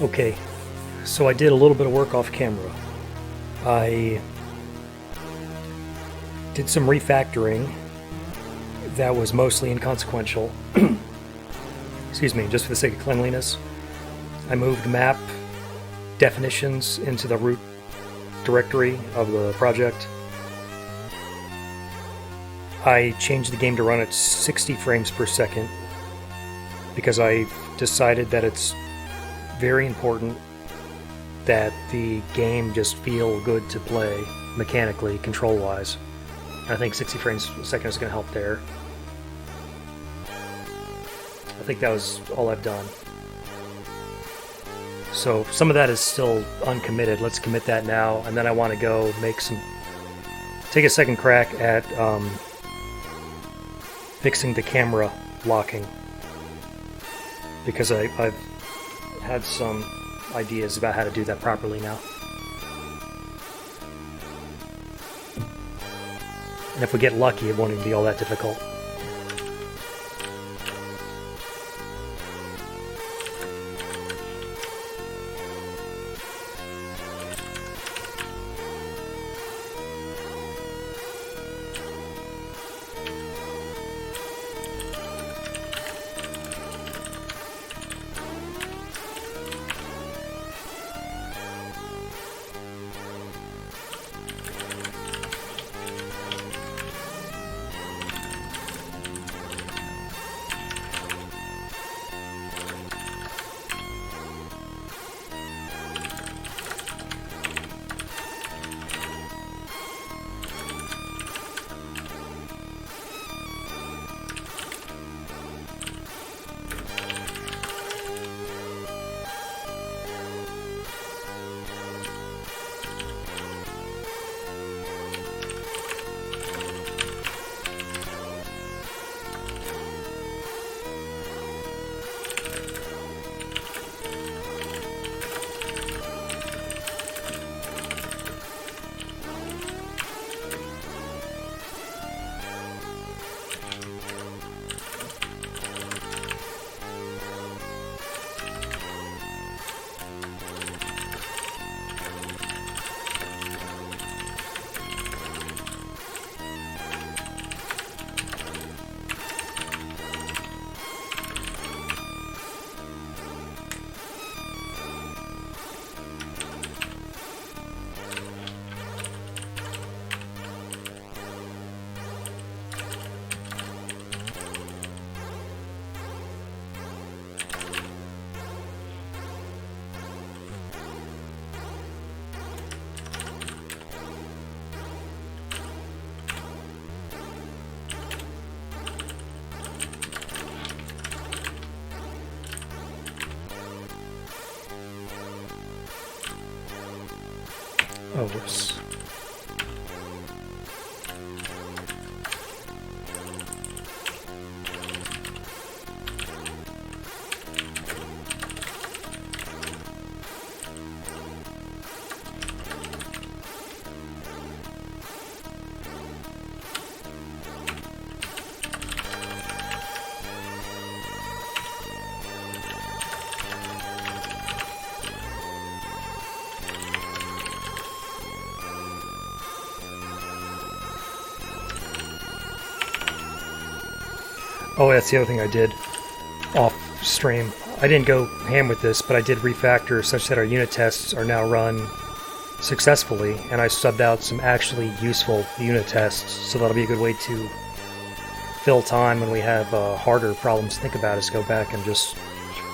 Okay, so I did a little bit of work off camera. I did some refactoring that was mostly inconsequential. Excuse me, just for the sake of cleanliness. I moved map definitions into the root directory of the project. I changed the game to run at 60 frames per second because I decided that it's very important that the game just feel good to play mechanically, control-wise. I think 60 frames per second is going to help there. I think that was all I've done. So some of that is still uncommitted. Let's commit that now, and then I want to go take a second crack at fixing the camera locking, because I've had some ideas about how to do that properly now. And if we get lucky, it won't even be all that difficult. Oh, whoops. Oh, that's the other thing I did off stream. I didn't go ham with this, but I did refactor such that our unit tests are now run successfully, and I subbed out some actually useful unit tests, so that'll be a good way to fill time when we have harder problems to think about, is go back and just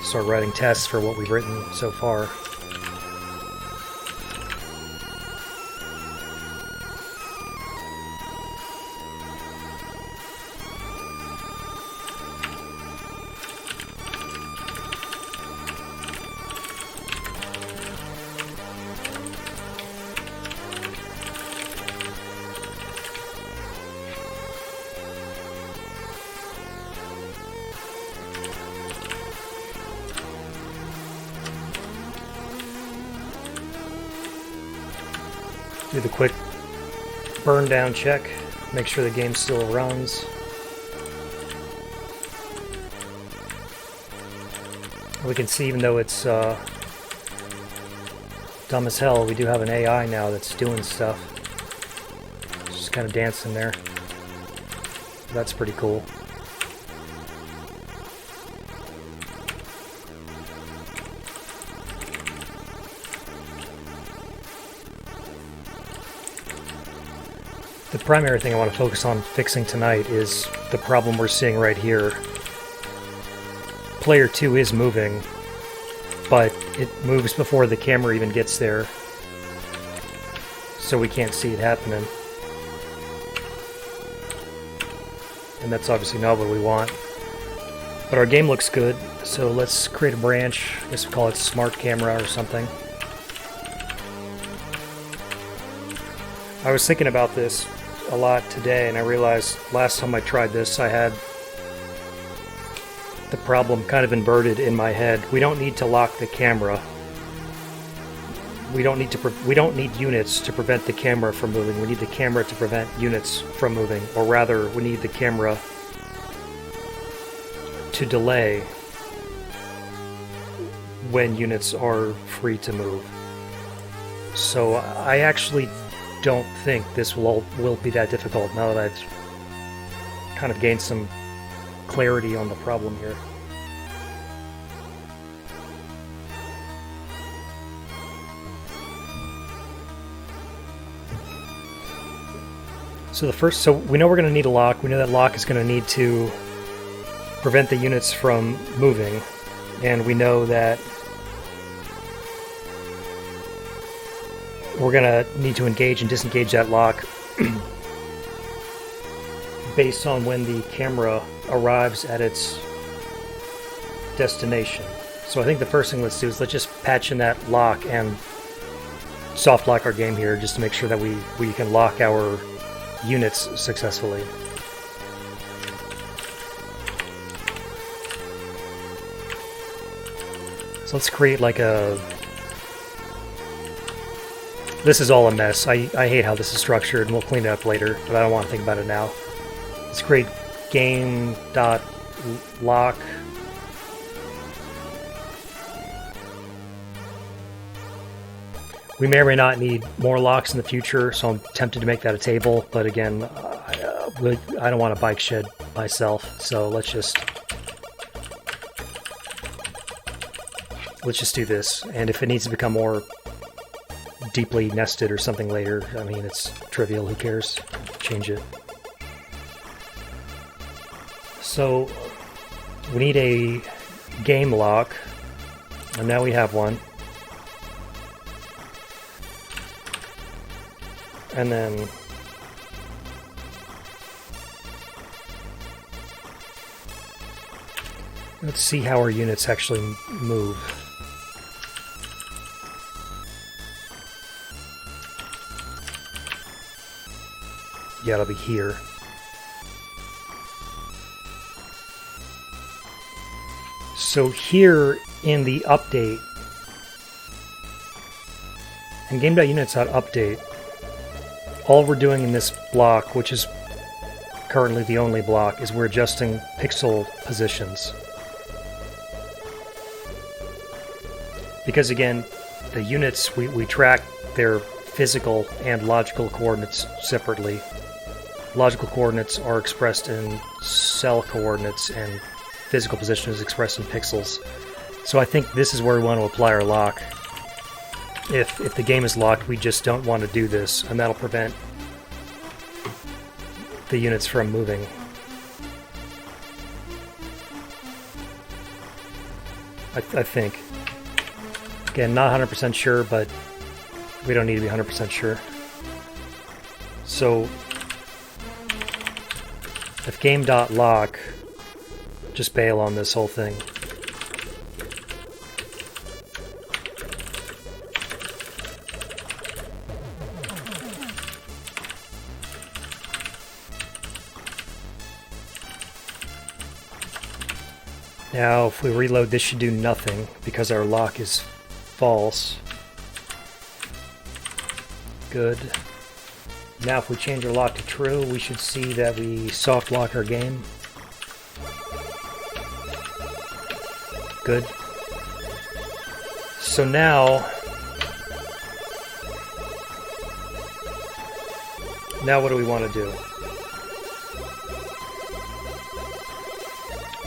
start writing tests for what we've written so far. Do the quick burn down check, make sure the game still runs. We can see, even though it's dumb as hell, we do have an AI now that's doing stuff. Just kind of dancing there. That's pretty cool. The primary thing I want to focus on fixing tonight is the problem we're seeing right here. Player 2 is moving, but it moves before the camera even gets there, so we can't see it happening. And that's obviously not what we want. But our game looks good, so let's create a branch. I guess we'll call it Smart Camera or something. I was thinking about this a lot today, and I realized last time I tried this I had the problem kind of inverted in my head. We don't need to lock the camera. We don't need units to prevent the camera from moving. We need the camera to prevent units from moving, or rather, we need the camera to delay when units are free to move. So I actually don't think this will be that difficult now that I've kind of gained some clarity on the problem here. So we know we're going to need a lock. We know that lock is going to need to prevent the units from moving, and we know that we're going to need to engage and disengage that lock based on when the camera arrives at its destination. So I think the first thing let's do is let's just patch in that lock and soft lock our game here just to make sure that we can lock our units successfully. So let's create like a... This is all a mess. I hate how this is structured, and we'll clean it up later, but I don't want to think about it now. Let's create game.lock. We may or may not need more locks in the future, so I'm tempted to make that a table, but again, I don't want a bike shed myself, so let's just do this. And if it needs to become more deeply nested or something later, I mean, it's trivial, who cares? Change it. So we need a game lock, and now we have one. And then let's see how our units actually move. Yeah, it'll be here. So here in the update, in game.units.update, all we're doing in this block, which is currently the only block, is we're adjusting pixel positions. Because again, the units, we track their physical and logical coordinates separately. Logical coordinates are expressed in cell coordinates, and physical position is expressed in pixels. So I think this is where we want to apply our lock. If the game is locked, we just don't want to do this, and that'll prevent the units from moving. I think. Again, not 100% sure, but we don't need to be 100% sure. So if game.lock, just bail on this whole thing. Now, if we reload, this should do nothing because our lock is false. Good. Now, if we change our lock to true, we should see that we soft lock our game. Good. So now, Now what do we want to do?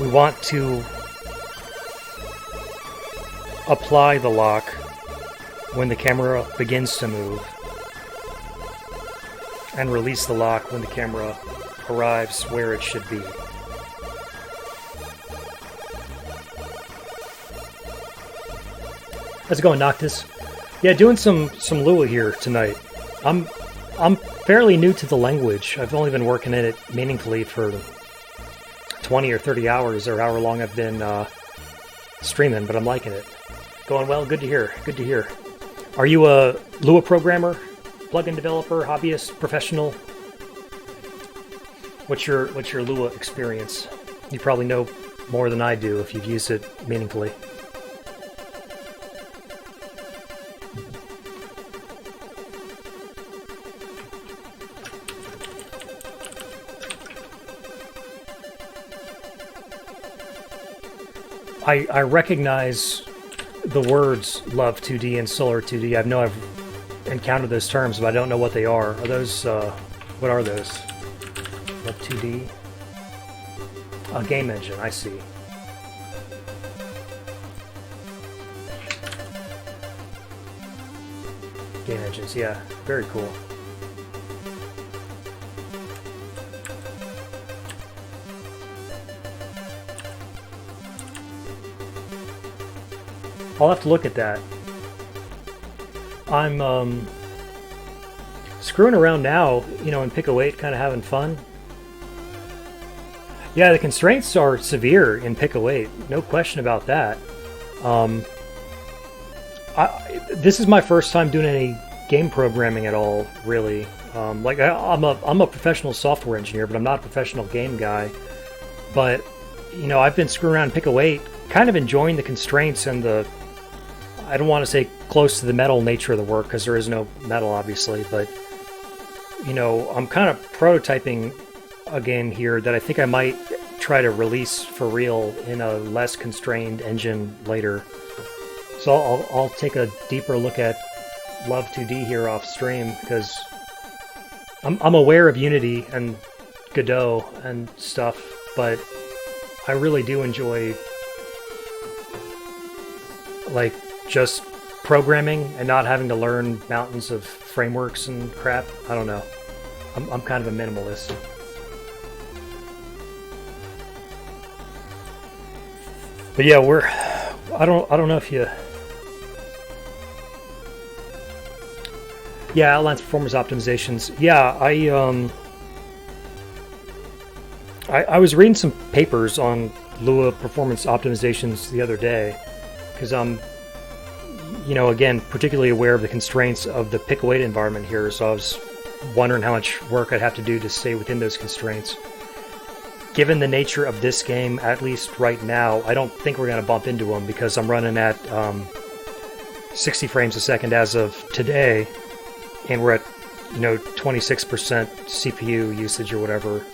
We want to apply the lock when the camera begins to move, and release the lock when the camera arrives where it should be. How's it going, Noctis? Yeah, doing some Lua here tonight. I'm fairly new to the language. I've only been working in it meaningfully for 20 or 30 hours, or however long I've been streaming, but I'm liking it. Going well, good to hear, good to hear. Are you a Lua programmer, plugin developer, hobbyist, professional? What's your Lua experience? You probably know more than I do if you've used it meaningfully. I recognize the words Love 2D and Solar 2D. I know I've encountered those terms, but I don't know what they are. Are those, what are those? Love 2D? A game engine, I see. Game engines, yeah, very cool. I'll have to look at that. I'm screwing around now, you know, in Pico 8, kind of having fun. Yeah, the constraints are severe in Pico 8, no question about that. This is my first time doing any game programming at all, really. Like I'm a professional software engineer, but I'm not a professional game guy. But you know, I've been screwing around in Pico 8, kind of enjoying the constraints and the, I don't want to say close to the metal nature of the work, because there is no metal, obviously, but, you know, I'm kind of prototyping a game here that I think I might try to release for real in a less constrained engine later. So I'll take a deeper look at Love 2D here off stream, because I'm aware of Unity and Godot and stuff, but I really do enjoy, like, just programming and not having to learn mountains of frameworks and crap. I don't know. I'm kind of a minimalist. But yeah, I don't know if you. Yeah, outlines performance optimizations. Yeah, I was reading some papers on Lua performance optimizations the other day, because I'm, you know, again, particularly aware of the constraints of the Pico 8 environment here, so I was wondering how much work I'd have to do to stay within those constraints. Given the nature of this game, at least right now, I don't think we're going to bump into them, because I'm running at 60 frames a second as of today, and we're at, you know, 26% CPU usage or whatever.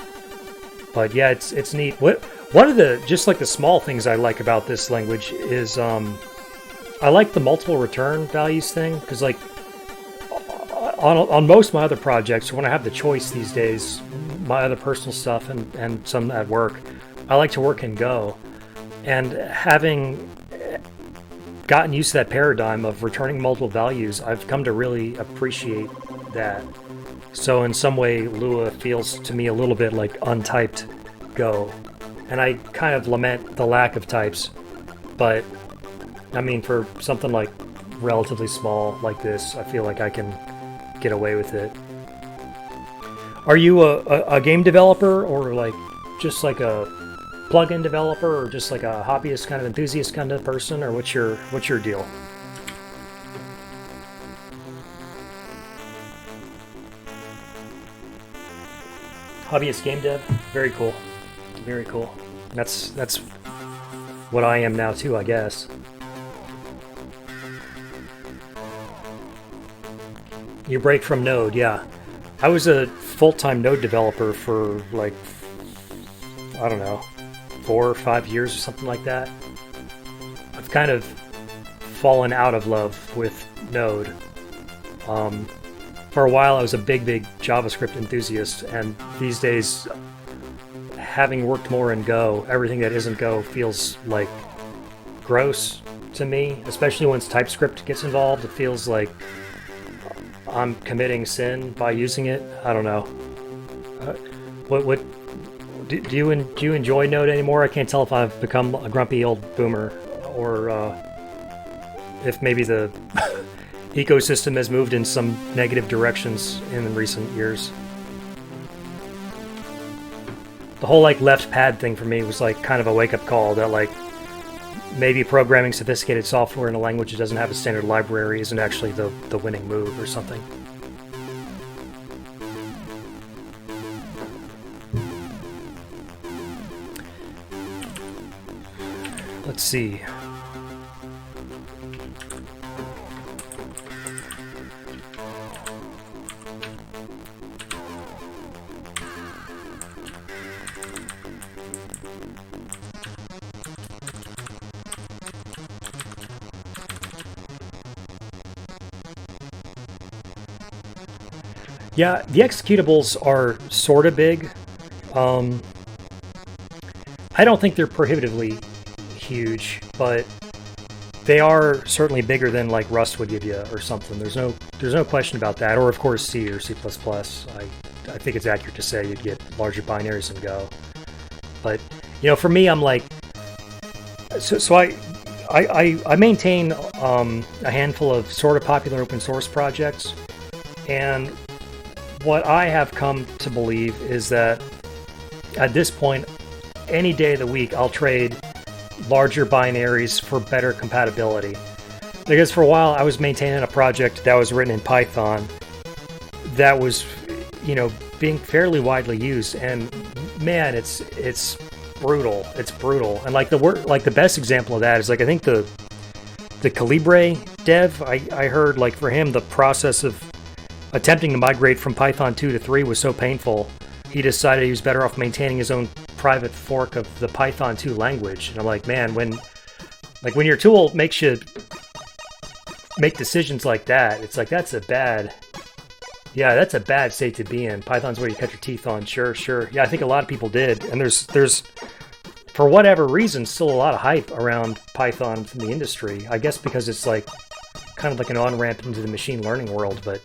But yeah, it's neat. One of the, just like the small things I like about this language is I like the multiple return values thing, because like on most of my other projects, when I have the choice these days, my other personal stuff and some at work, I like to work in Go. And having gotten used to that paradigm of returning multiple values, I've come to really appreciate that. So in some way, Lua feels to me a little bit like untyped Go. And I kind of lament the lack of types, but I mean, for something like relatively small like this, I feel like I can get away with it. Are you a game developer, or like just like a plugin developer, or just like a hobbyist kind of enthusiast kind of person, or what's your deal? Hobbyist game dev, very cool, very cool. That's what I am now too, I guess. You break from Node, yeah. I was a full-time Node developer for like, I don't know, 4 or 5 years or something like that. I've kind of fallen out of love with Node. for a while I was a big JavaScript enthusiast, and these days, having worked more in Go, everything that isn't Go feels like gross to me, especially once TypeScript gets involved. It feels like I'm committing sin by using it. I don't know. What do you enjoy Node anymore? I can't tell if I've become a grumpy old boomer, or if maybe the ecosystem has moved in some negative directions in recent years. The whole like left pad thing for me was like kind of a wake-up call that like maybe programming sophisticated software in a language that doesn't have a standard library isn't actually the winning move or something. Let's see. Yeah, the executables are sort of big. I don't think they're prohibitively huge, but they are certainly bigger than like Rust would give you or something. There's no question about that. Or of course C or C++. I think it's accurate to say you'd get larger binaries than Go. But you know, for me, I'm like, so I maintain a handful of sort of popular open source projects, and what I have come to believe is that at this point, any day of the week, I'll trade larger binaries for better compatibility. Because for a while, I was maintaining a project that was written in Python that was, you know, being fairly widely used, and man, it's brutal. It's brutal. And like the best example of that is like I think the Calibre dev. I heard like for him the process of attempting to migrate from Python 2 to 3 was so painful, he decided he was better off maintaining his own private fork of the Python 2 language. And I'm like, man, when your tool makes you make decisions like that, it's like that's a bad state to be in. Python's where you cut your teeth on. Sure. Yeah, I think a lot of people did. And there's for whatever reason still a lot of hype around Python from the industry. I guess because it's like kind of like an on-ramp into the machine learning world, but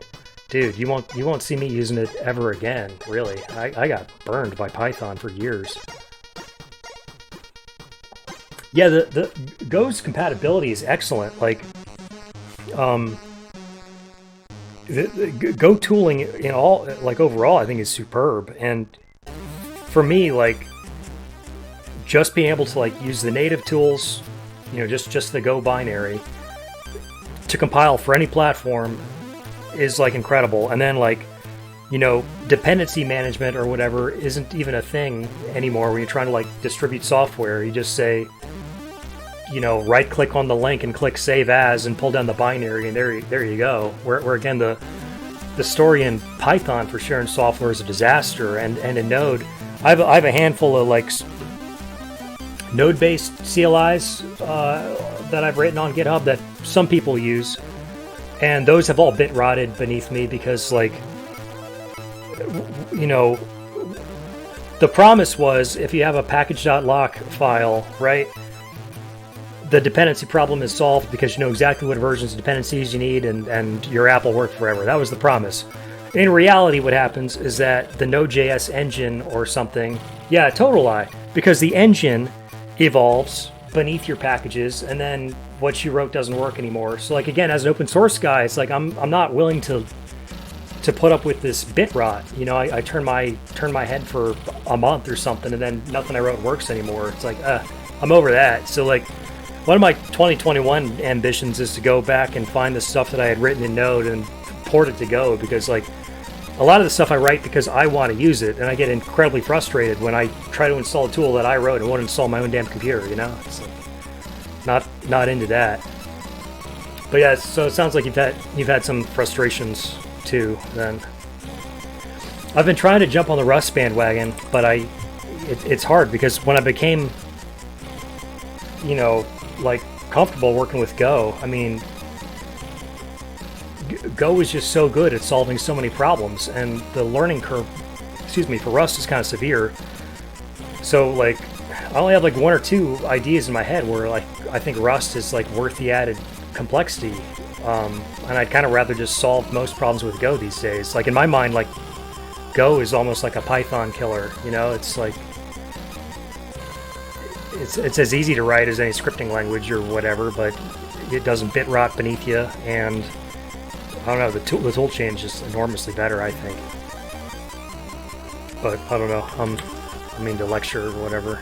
dude, you won't see me using it ever again, really. I got burned by Python for years. Yeah, the Go's compatibility is excellent. Like, the Go tooling in all, like overall, I think is superb. And for me, like, just being able to like use the native tools, you know, just the Go binary to compile for any platform is like incredible. And then like, you know, dependency management or whatever isn't even a thing anymore when you're trying to like distribute software. You just say, you know, right click on the link and click save as and pull down the binary, and there you go. Where again the story in Python for sharing software is a disaster, and in Node I have a handful of like Node-based CLIs that I've written on GitHub that some people use. And those have all bit rotted beneath me because, like, you know, the promise was if you have a package.lock file, right, the dependency problem is solved because you know exactly what versions of dependencies you need and your app will work forever. That was the promise. In reality, what happens is that the Node.js engine or something, yeah, total lie, because the engine evolves beneath your packages, and then what you wrote doesn't work anymore. So like again, as an open source guy, it's like I'm not willing to put up with this bit rot. You know, I turn my head for a month or something, and then nothing I wrote works anymore. It's like I'm over that. So like one of my 2021 ambitions is to go back and find the stuff that I had written in Node and port it to Go, because like a lot of the stuff I write because I want to use it, and I get incredibly frustrated when I try to install a tool that I wrote and won't install my own damn computer, you know? It's like not into that. But yeah, so it sounds like you've had some frustrations too then. I've been trying to jump on the Rust bandwagon, but it's hard because when I became, you know, like comfortable working with Go, I mean, Go is just so good at solving so many problems, and the learning curve, excuse me, for Rust is kind of severe. So like, I only have like 1 or 2 ideas in my head where like I think Rust is like worth the added complexity, and I'd kind of rather just solve most problems with Go these days. Like in my mind, like Go is almost like a Python killer. You know, it's like it's as easy to write as any scripting language or whatever, but it doesn't bit rot beneath you, and I don't know, the tool chain is just enormously better, I think. But I don't know, I mean to lecture or whatever.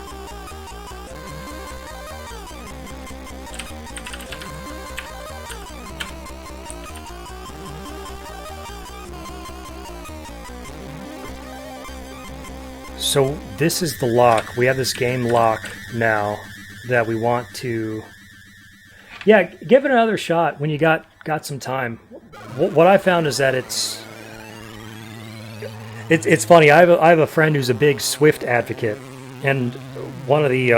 So this is the lock. We have this game lock now that we want to... Yeah, give it another shot when you got some time. What I found is that it's funny. I have a friend who's a big Swift advocate, and one of the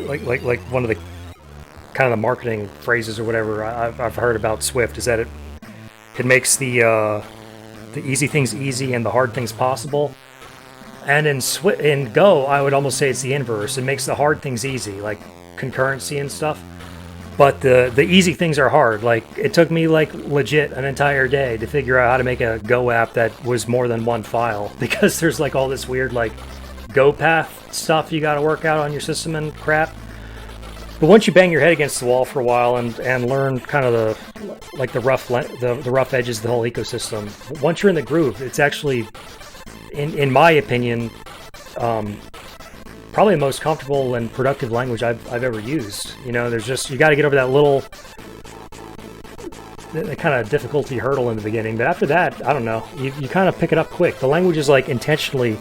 like one of the kind of the marketing phrases or whatever I've heard about Swift is that it makes the easy things easy and the hard things possible. And in Go, I would almost say it's the inverse. It makes the hard things easy, like concurrency and stuff. But the easy things are hard. Like, it took me like legit an entire day to figure out how to make a Go app that was more than one file, because there's like all this weird like Go path stuff you got to work out on your system and crap. But once you bang your head against the wall for a while and learn kind of the rough edges of the whole ecosystem, once you're in the groove, it's actually, in my opinion, probably the most comfortable and productive language I've ever used. You know, there's just, you got to get over that little the kind of difficulty hurdle in the beginning, but after that, I don't know, you kind of pick it up quick. The language is like intentionally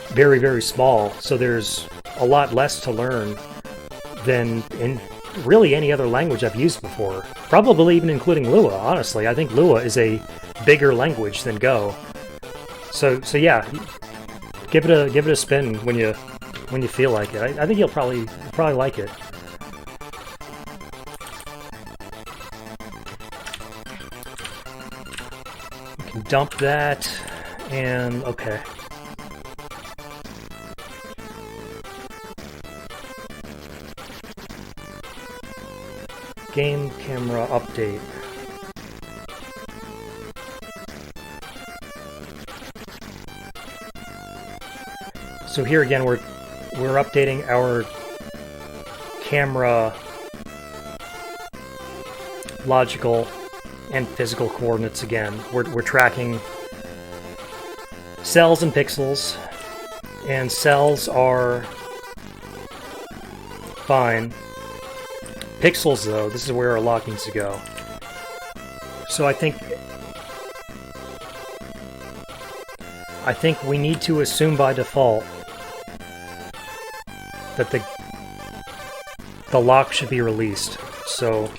very, very small, so there's a lot less to learn than in really any other language I've used before. Probably even including Lua, honestly. I think Lua is a bigger language than Go. So yeah, give it a spin when you feel like it. I think you'll probably like it. You can dump that, and okay. Game camera update. So here again, we're updating our camera logical and physical coordinates again. We're tracking cells and pixels, and cells are fine. Pixels, though, this is where our lock needs to go. So I think we need to assume by default that the lock should be released. So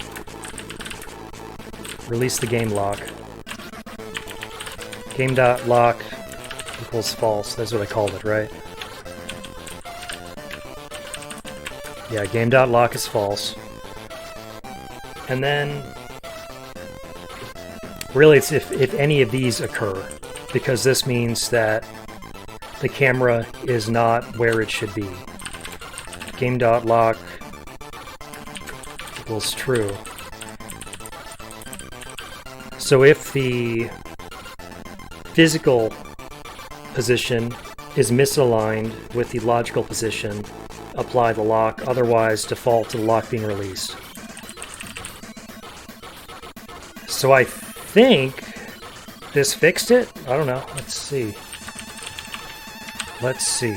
release the game lock. Game.lock equals false. That's what I called it, right? Yeah, game.lock is false. And then, really, it's if any of these occur, because this means that the camera is not where it should be. Game.lock equals true. So if the physical position is misaligned with the logical position, apply the lock, otherwise default to the lock being released. So I think this fixed it? I don't know. Let's see. Let's see.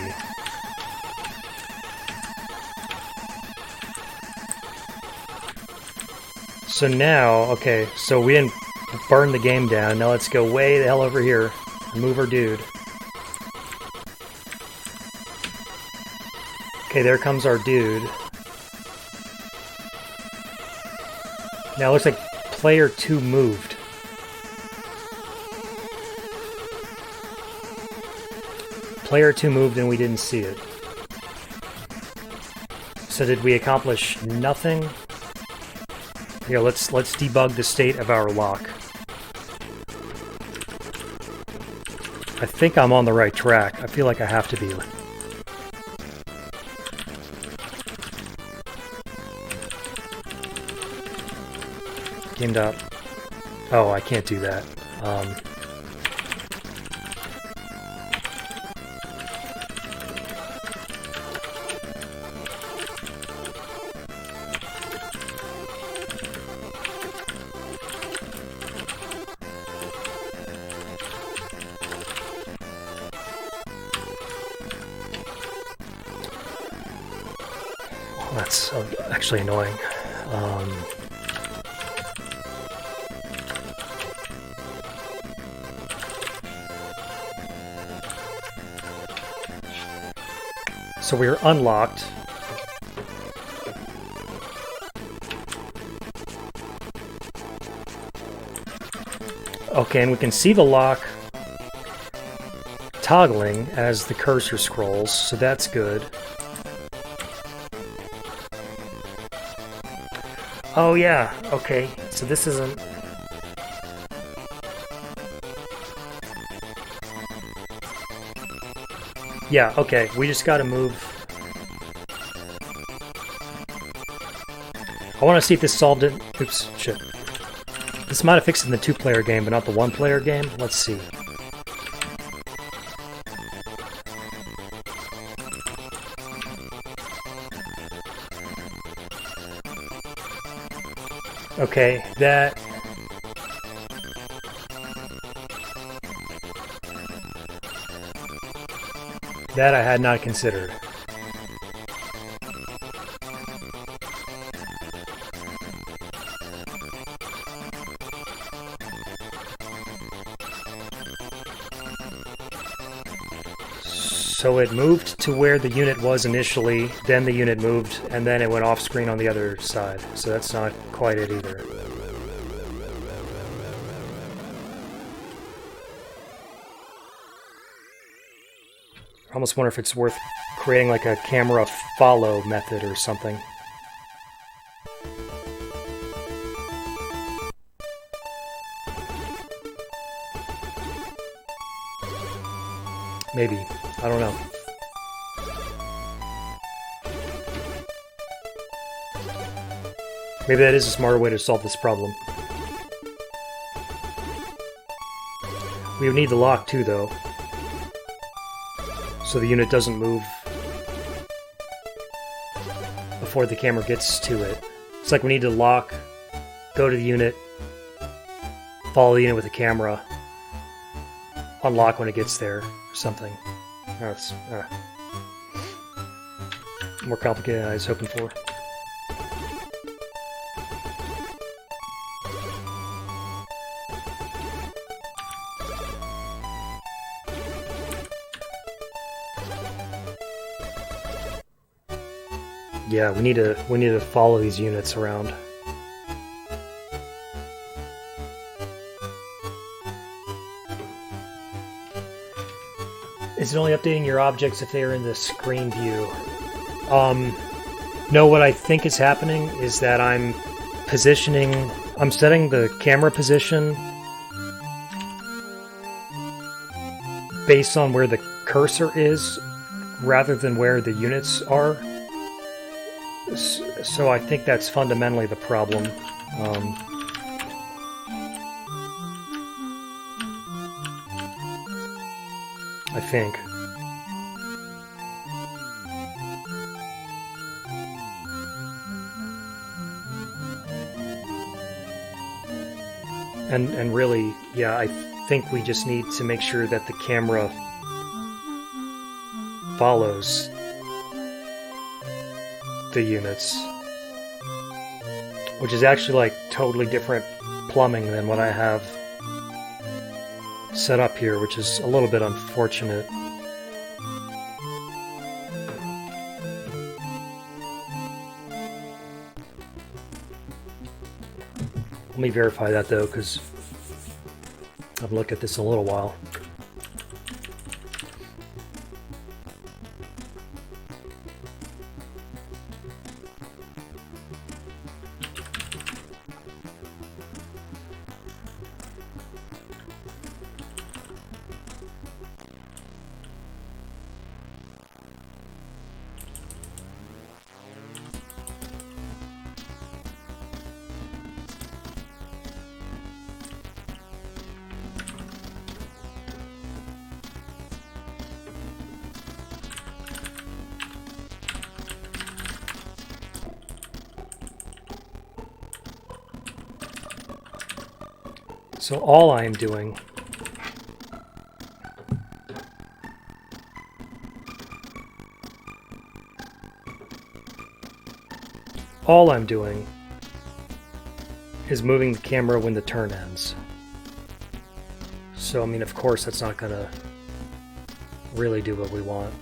So now, okay, so we didn't burn the game down. Now let's go way the hell over here and move our dude. Okay, there comes our dude. Now it looks like player 2 moved. Player 2 moved and we didn't see it. So did we accomplish nothing? Here, let's debug the state of our lock. I think I'm on the right track. I feel like I have to be. Game dot. Oh, I can't do that. That's actually annoying. So we're unlocked. Okay, and we can see the lock toggling as the cursor scrolls, so that's good. Oh yeah, okay, so this isn't... Yeah, okay, we just gotta move. I want to see if this solved it. Oops, shit. This might have fixed it in the 2-player game, but not the 1-player game. Let's see. Okay, that... That I had not considered. So it moved to where the unit was initially, then the unit moved, and then it went off screen on the other side. So that's not quite it either. I almost wonder if it's worth creating like a camera follow method or something. Maybe. I don't know. Maybe that is a smarter way to solve this problem. We would need the lock too, though. So the unit doesn't move before the camera gets to it. It's like we need to lock, go to the unit, follow the unit with the camera, unlock when it gets there, or something. Oh, it's more complicated than I was hoping for. Yeah, we need to follow these units around. Is it only updating your objects if they are in the screen view? No, what I think is happening is that I'm setting the camera position based on where the cursor is rather than where the units are. So I think that's fundamentally the problem. I think. And really, yeah, I think we just need to make sure that the camera follows the units, which is actually like totally different plumbing than what I have set up here, which is a little bit unfortunate. Let me verify that though, because I've looked at this in a little while. So all I'm doing is moving the camera when the turn ends. So, I mean, of course, that's not going to really do what we want.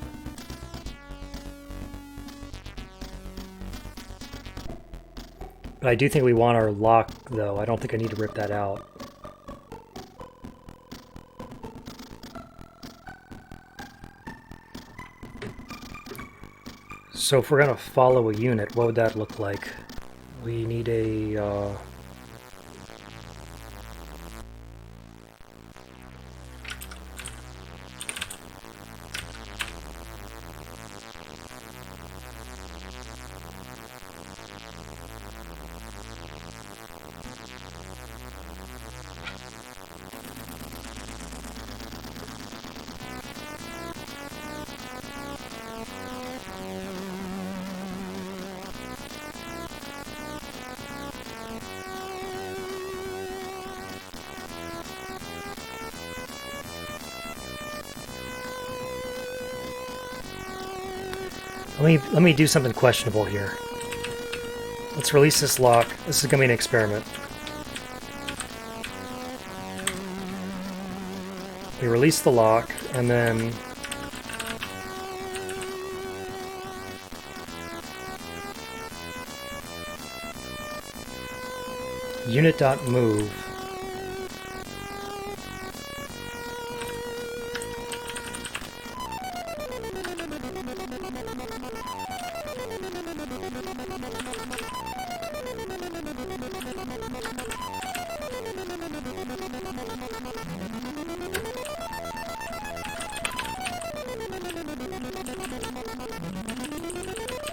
But I do think we want our lock, though. I don't think I need to rip that out. So if we're going to follow a unit, what would that look like? We need a... Let me do something questionable here. Let's release this lock. This is going to be an experiment. We release the lock, and then unit.move.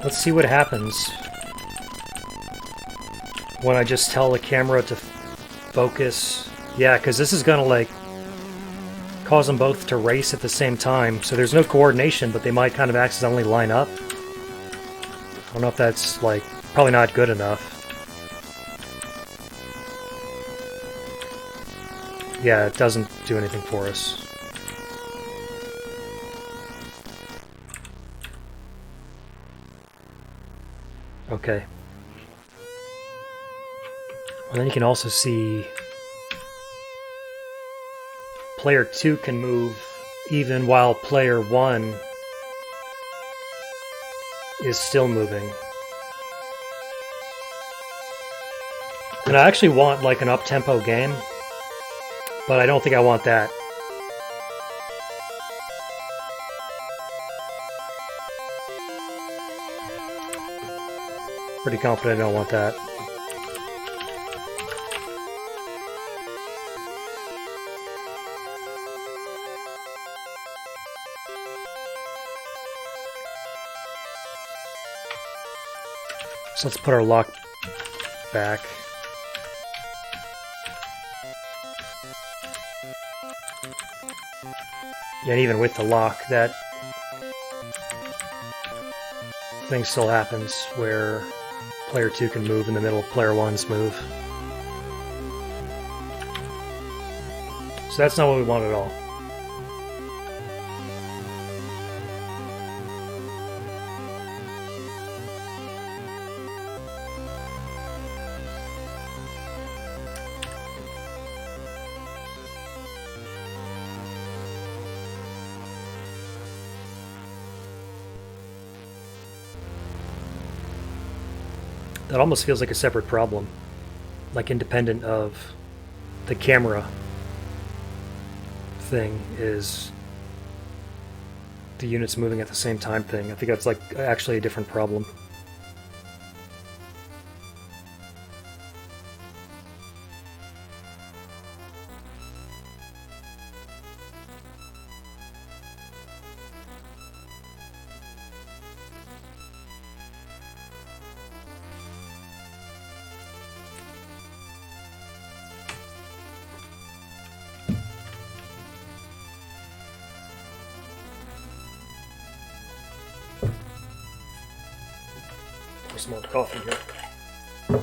Let's see what happens when I just tell the camera to focus. Yeah, because this is gonna like cause them both to race at the same time. So there's no coordination, but they might kind of accidentally line up. I don't know if that's like probably not good enough. Yeah, it doesn't do anything for us. Okay. And then you can also see player 2 can move even while player 1 is still moving. And I actually want like an up-tempo game, but I don't think I want that. Pretty confident I don't want that. So let's put our lock back. Yeah, and even with the lock, that thing still happens where player 2 can move in the middle of player 1's move. So that's not what we want at all. That almost feels like a separate problem, like independent of the camera thing is the units moving at the same time thing. I think that's like actually a different problem. Some more coffee here.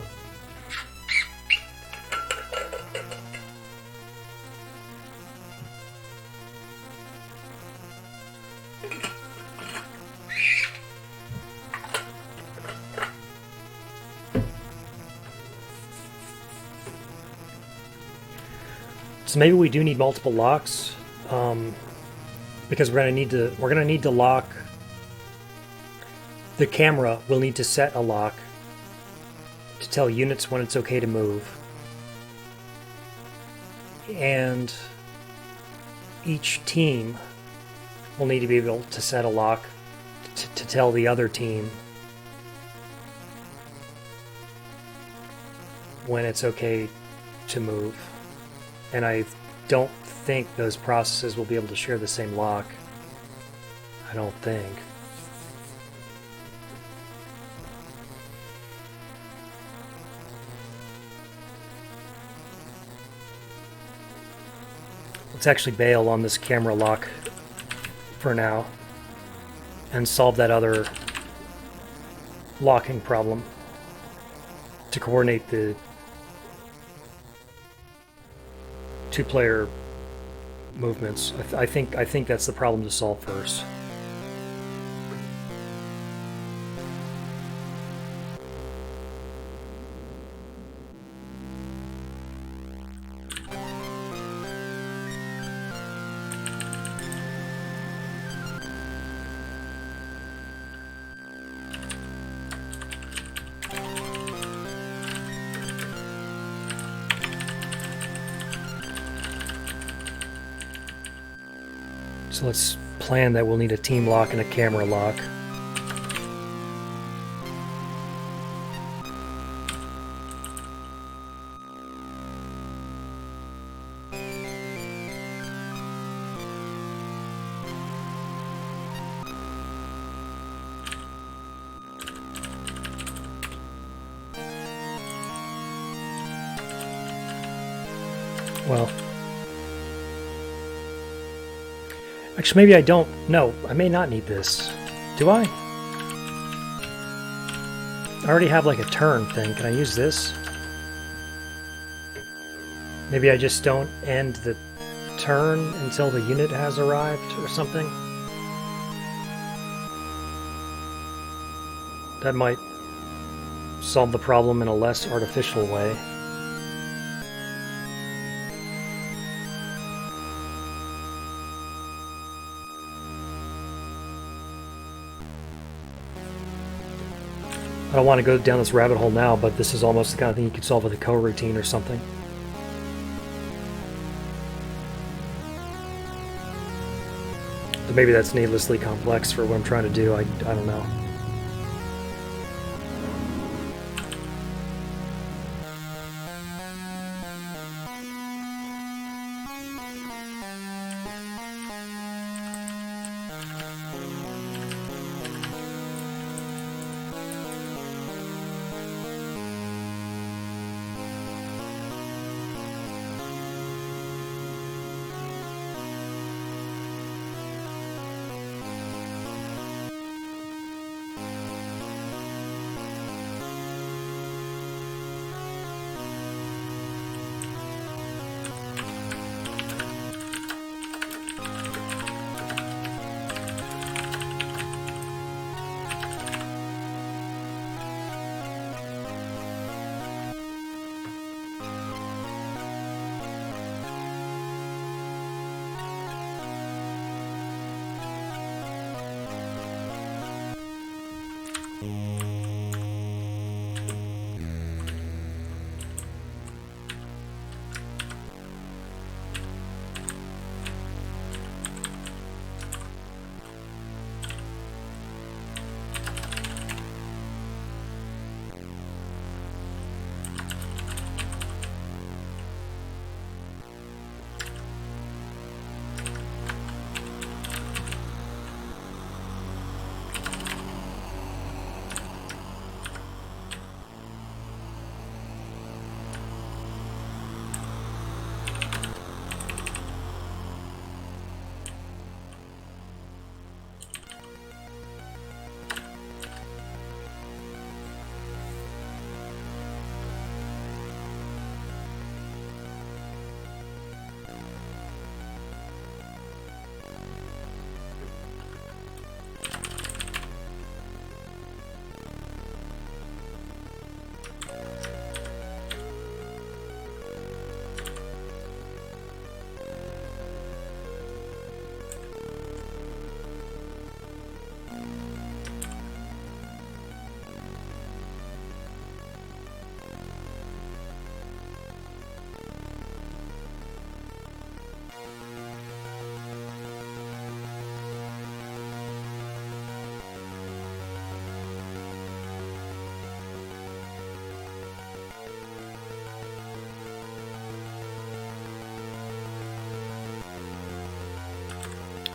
So maybe we do need multiple locks, because we're gonna need to lock the camera. We'll need to set a lock to tell units when it's okay to move, and each team will need to be able to set a lock to tell the other team when it's okay to move. And I don't think those processes will be able to share the same lock. I don't think. Let's actually bail on this camera lock for now and solve that other locking problem to coordinate the two-player movements. I think that's the problem to solve first. So let's plan that we'll need a team lock and a camera lock. Well, actually, maybe I don't. No, I may not need this. Do I? I already have like a turn thing. Can I use this? Maybe I just don't end the turn until the unit has arrived or something? That might solve the problem in a less artificial way. I don't want to go down this rabbit hole now, but this is almost the kind of thing you could solve with a coroutine or something. But maybe that's needlessly complex for what I'm trying to do. I don't know.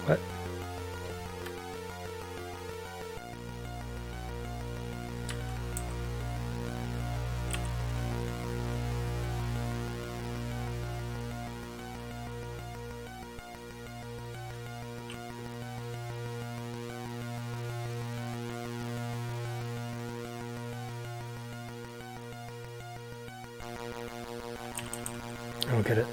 What? I don't get it.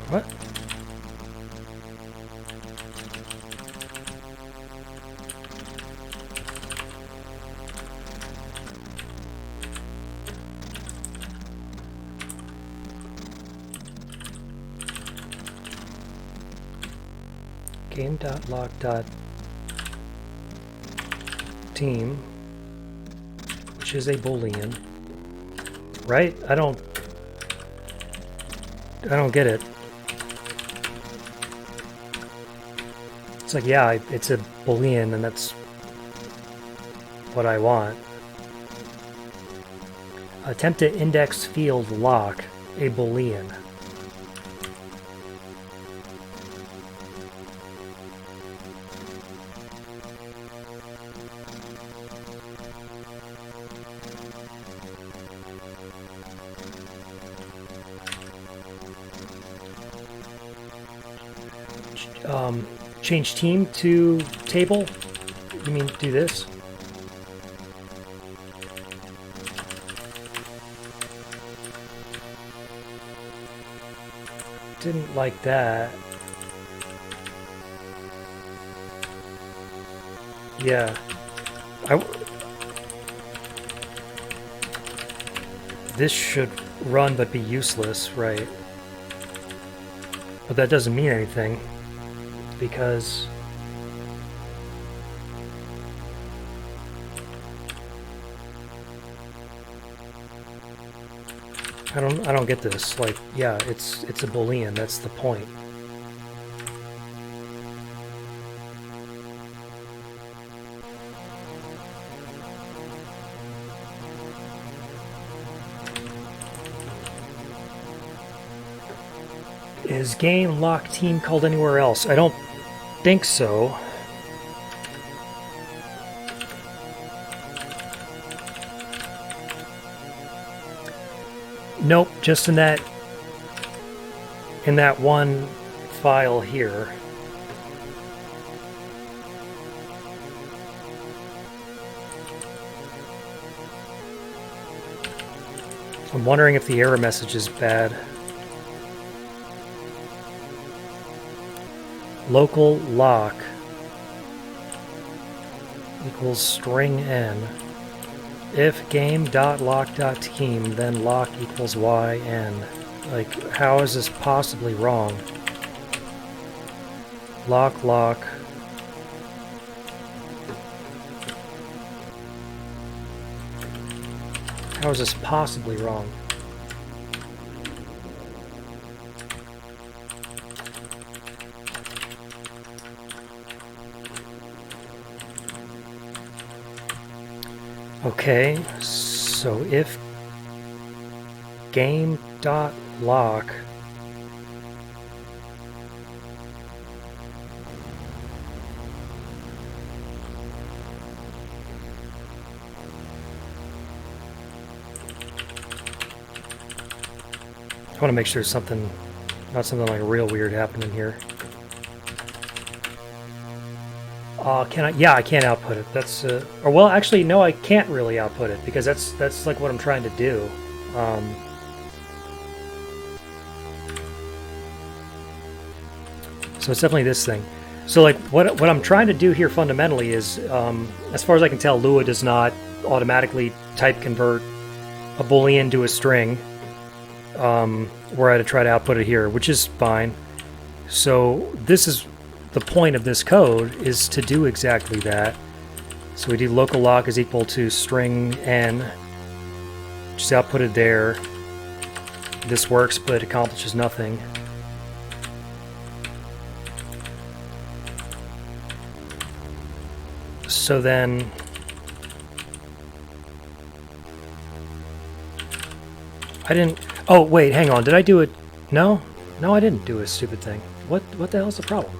What? Game.lock.team, which is a Boolean, right? I don't get it. It's like, yeah, it's a Boolean, and that's what I want. Attempt to index field lock a Boolean. Change team to table? You mean do this? Didn't like that. Yeah. This should run but be useless, right? But that doesn't mean anything, because I don't get this. Like, yeah, it's a Boolean, that's the point. Is game lock team called anywhere else? I don't think so. Nope, just in that one file here. I'm wondering if the error message is bad. Local lock equals string n. If game.lock.team, then lock equals yn. Like, how is this possibly wrong? Lock. How is this possibly wrong? Okay, so if game.lock I want to make sure there's something, not something like real weird happening here. Can I? Yeah, I can't output it. That's or well, actually, no, I can't really output it because that's like what I'm trying to do. So it's definitely this thing. So like what I'm trying to do here fundamentally is, as far as I can tell, Lua does not automatically type convert a boolean to a string, were I to try to output it here, which is fine. So this is the point of this code, is to do exactly that. So we do local lock is equal to string n, which is outputted there. This works, but it accomplishes nothing. So then I didn't. Oh wait, hang on. Did I do it? No, no, I didn't do a stupid thing. What the hell is the problem?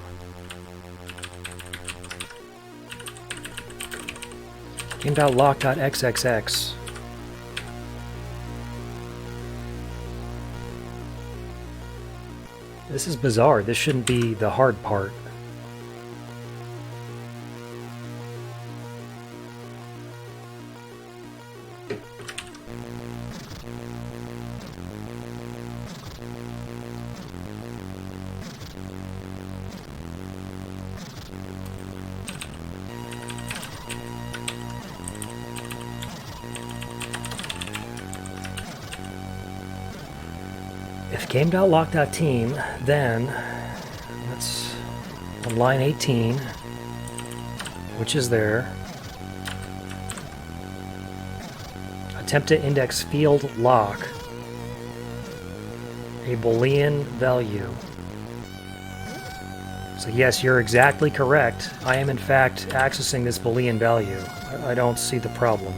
Game.lock.xxx. This is bizarre. This shouldn't be the hard part. If game.lock.team, then let's on line 18, which is there, attempt to index field lock a Boolean value. So yes, you're exactly correct. I am in fact accessing this Boolean value. I don't see the problem.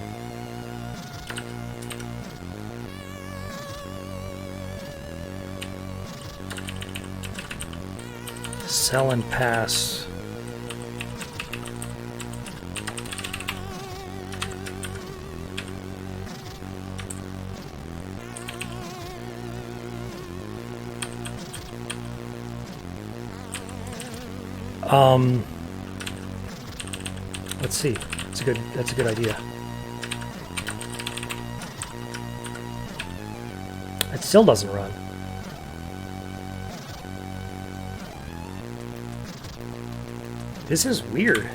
Sell and pass. Let's see. That's a good idea. It still doesn't run. This is weird.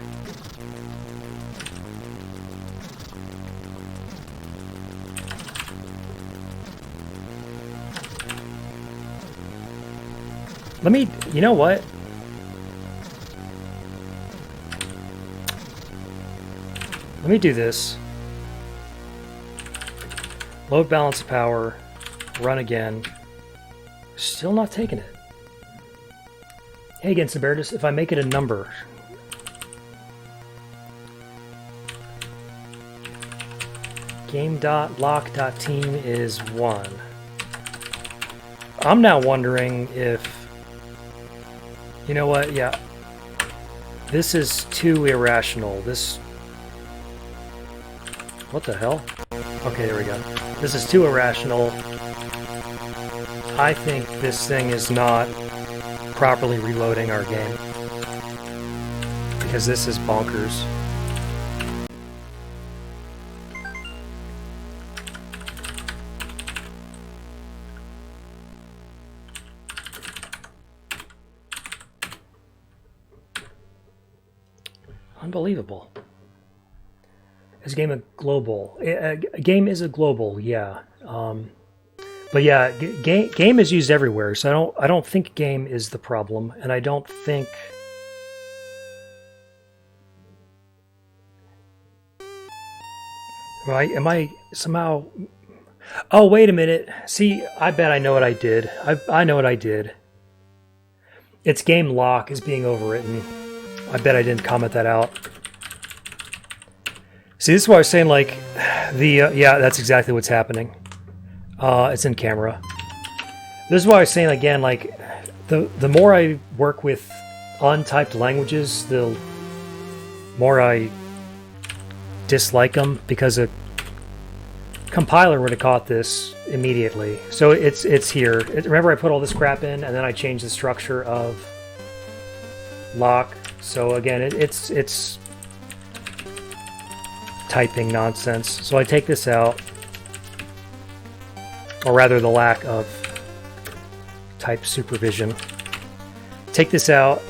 Let me, you know what? Let me do this. Load balance of power, run again. Still not taking it. Hey again, Saberdis, if I make it a number. Game.lock.team is 1. I'm now wondering if, you know what, yeah. This is too irrational. This, what the hell? Okay, there we go. This is too irrational. I think this thing is not properly reloading our game. Because this is bonkers. Unbelievable. Is game a global? A game is a global, yeah. But yeah, game is used everywhere, so I don't think game is the problem, and I don't think. Right? Am I somehow? Oh, wait a minute. See, I bet I know what I did. I know what I did. It's game lock is being overwritten. I bet I didn't comment that out. See, this is why I was saying, like, yeah, that's exactly what's happening. It's in camera. This is why I was saying, again, like, the more I work with untyped languages, the more I dislike them, because a compiler would have caught this immediately. So it's here. Remember I put all this crap in, and then I changed the structure of lock. So again, it's typing nonsense. So I take this out, or rather the lack of type supervision. Take this out,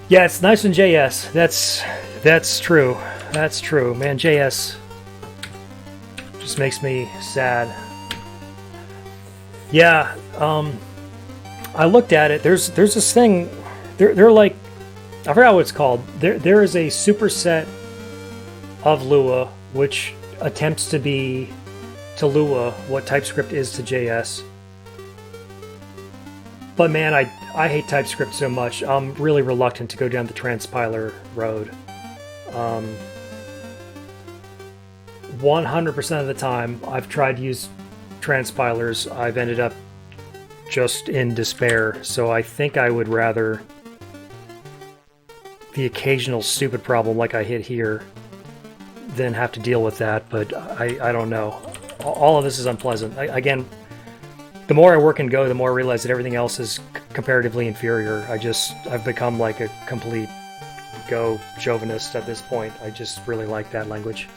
Yeah, it's nice in JS. That's true. That's true, man. JS just makes me sad. Yeah, I looked at it. There's this thing. They're like, I forgot what it's called. There is a superset of Lua which attempts to be to Lua what TypeScript is to JS. But man, I hate TypeScript so much. I'm really reluctant to go down the transpiler road. 100% of the time I've tried to use transpilers, I've ended up just in despair. So I think I would rather the occasional stupid problem like I hit here than have to deal with that. But I don't know. All of this is unpleasant. Again, the more I work in Go, the more I realize that everything else is comparatively inferior. I've become like a complete Go chauvinist at this point. I just really like that language.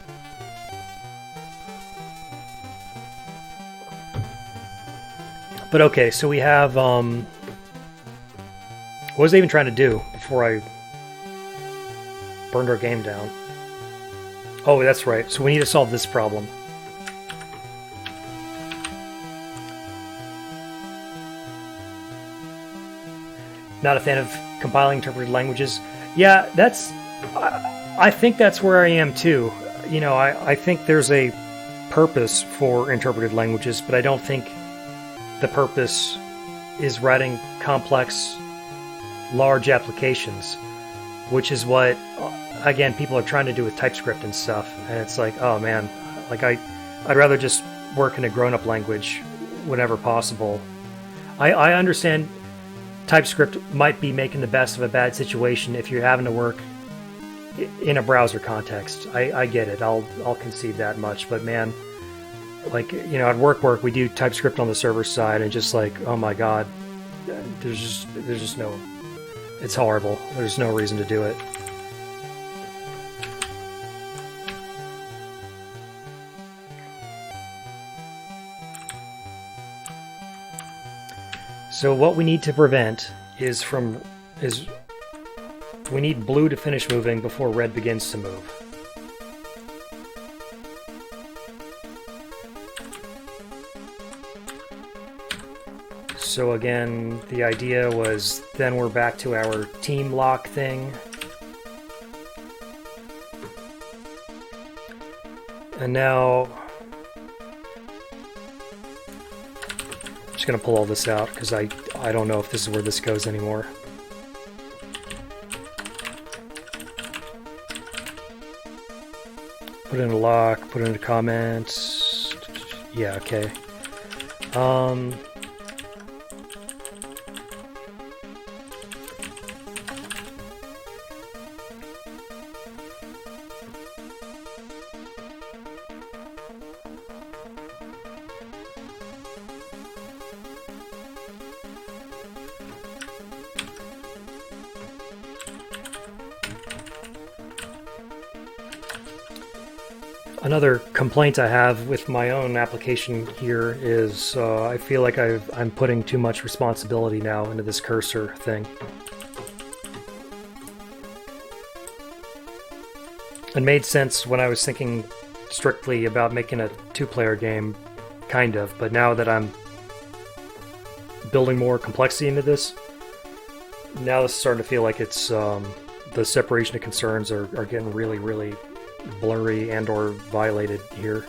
But okay, so we have, what was I even trying to do before I burned our game down? Oh, that's right. So we need to solve this problem. Not a fan of compiling interpreted languages. Yeah, I think that's where I am too. You know, I think there's a purpose for interpreted languages, but I don't think the purpose is writing complex, large applications, which is what, again, people are trying to do with TypeScript and stuff. And it's like, oh man, like I'd rather just work in a grown-up language whenever possible. I understand TypeScript might be making the best of a bad situation if you're having to work in a browser context. I get it. I'll concede that much. But man, like, you know, at work we do TypeScript on the server side, and just like, oh my god, there's just no, it's horrible. There's no reason to do it. So what we need to prevent is we need blue to finish moving before red begins to move. So again, the idea was then we're back to our team lock thing. And now I'm just going to pull all this out because I don't know if this is where this goes anymore. Put in a lock, put in a comment. Yeah, okay. Another complaint I have with my own application here is I feel like I'm putting too much responsibility now into this cursor thing. It made sense when I was thinking strictly about making a two-player game, kind of, but now that I'm building more complexity into this, now this is starting to feel like it's the separation of concerns are getting really, really blurry and or violated here.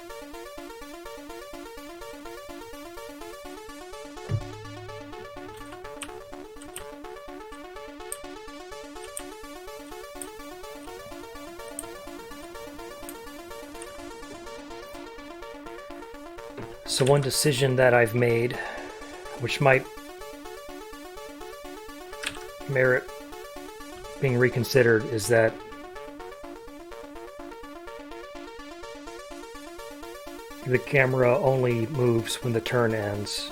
So one decision that I've made, which might merit being reconsidered, is that the camera only moves when the turn ends.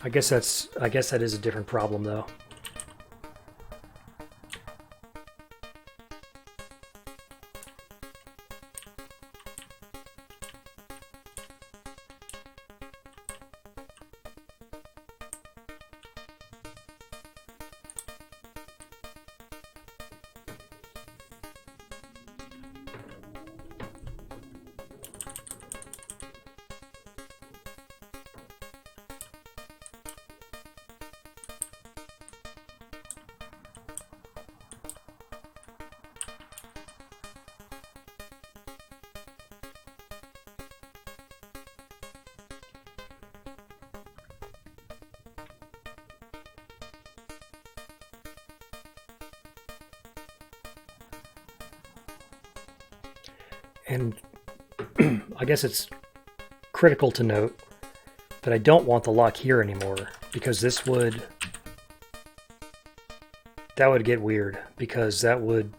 I guess that is a different problem though. And I guess it's critical to note that I don't want the lock here anymore, because that would get weird, because that would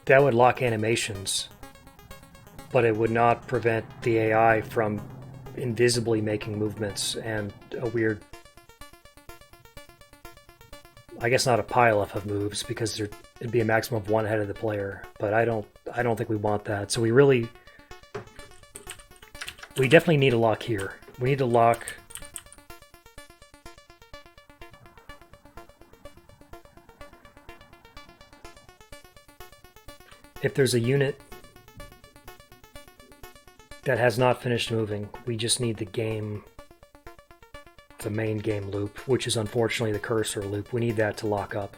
lock animations, but it would not prevent the AI from invisibly making movements and a weird, I guess not a pileup of moves, because it'd be a maximum of one ahead of the player. But I don't think we want that. So we definitely need a lock here. We need to lock if there's a unit that has not finished moving. We just need the main game loop, which is unfortunately the cursor loop. We need that to lock up.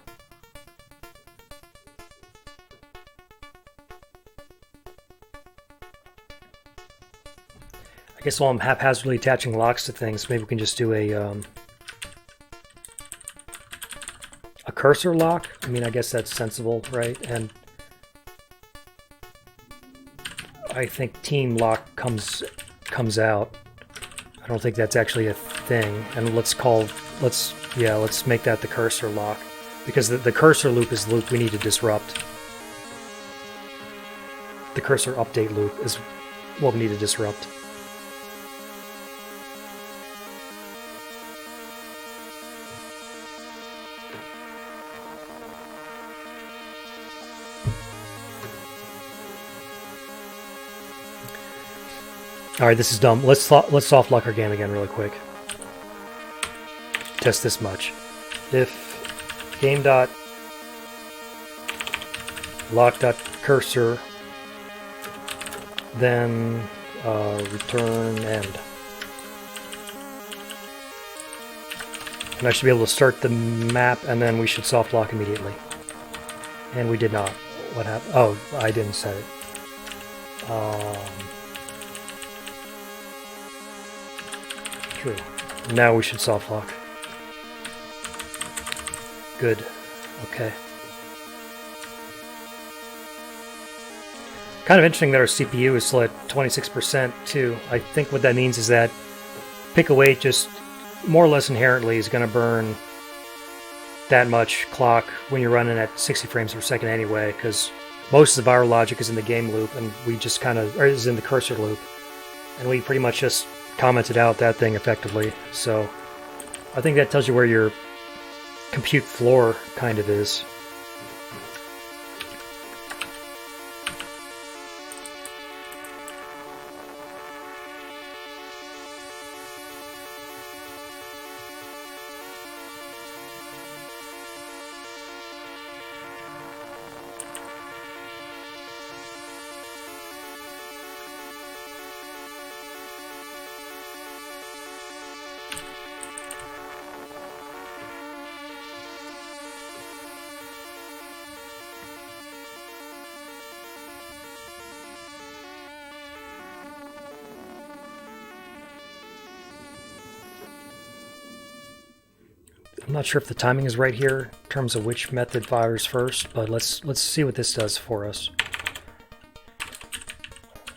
I guess while I'm haphazardly attaching locks to things, maybe we can just do a cursor lock. I mean, I guess that's sensible, right? And I think team lock comes out. I don't think that's actually a thing. And let's make that the cursor lock, because the cursor loop is the loop we need to disrupt. The cursor update loop is what we need to disrupt. Alright, this is dumb. Let's soft lock our game again really quick. Test this much. If game.lock.cursor, then return end. And I should be able to start the map, and then we should soft lock immediately. And we did not. What happened? Oh, I didn't set it. True. Now we should soft lock. Good. Okay. Kind of interesting that our CPU is still at 26% too. I think what that means is that pick a weight just more or less inherently is going to burn that much clock when you're running at 60 frames per second anyway, because most of the viral logic is in the game loop, and we just is in the cursor loop, and we pretty much just commented out that thing effectively. So I think that tells you where your compute floor kind of is. I'm not sure if the timing is right here in terms of which method fires first, but let's see what this does for us.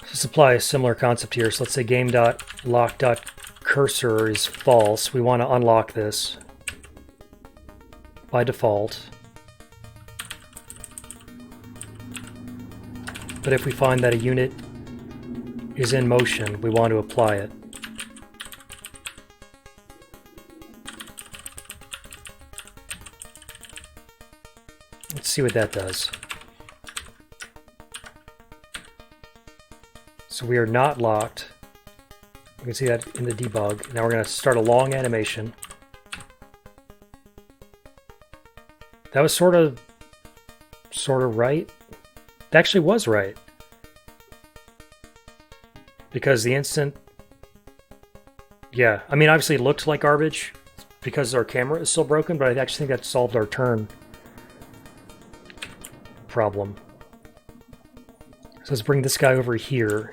Let's apply a similar concept here. So let's say game.lock.cursor is false. We want to unlock this by default. But if we find that a unit is in motion, we want to apply it. Let's see what that does. So we are not locked. You can see that in the debug. Now we're going to start a long animation. That was sort of right. It actually was right. Because the instant... Yeah, I mean, obviously it looked like garbage because our camera is still broken, but I actually think that solved our turn problem. So let's bring this guy over here,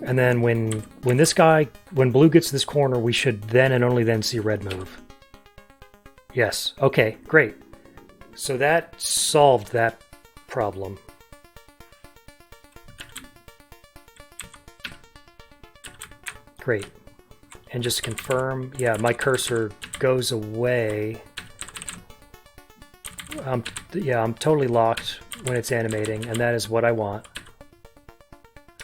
and then when blue gets to this corner, we should then and only then see red move. Yes. Okay, great. So that solved that problem. Great. And just confirm, yeah, my cursor goes away. Yeah, I'm totally locked when it's animating, and that is what I want.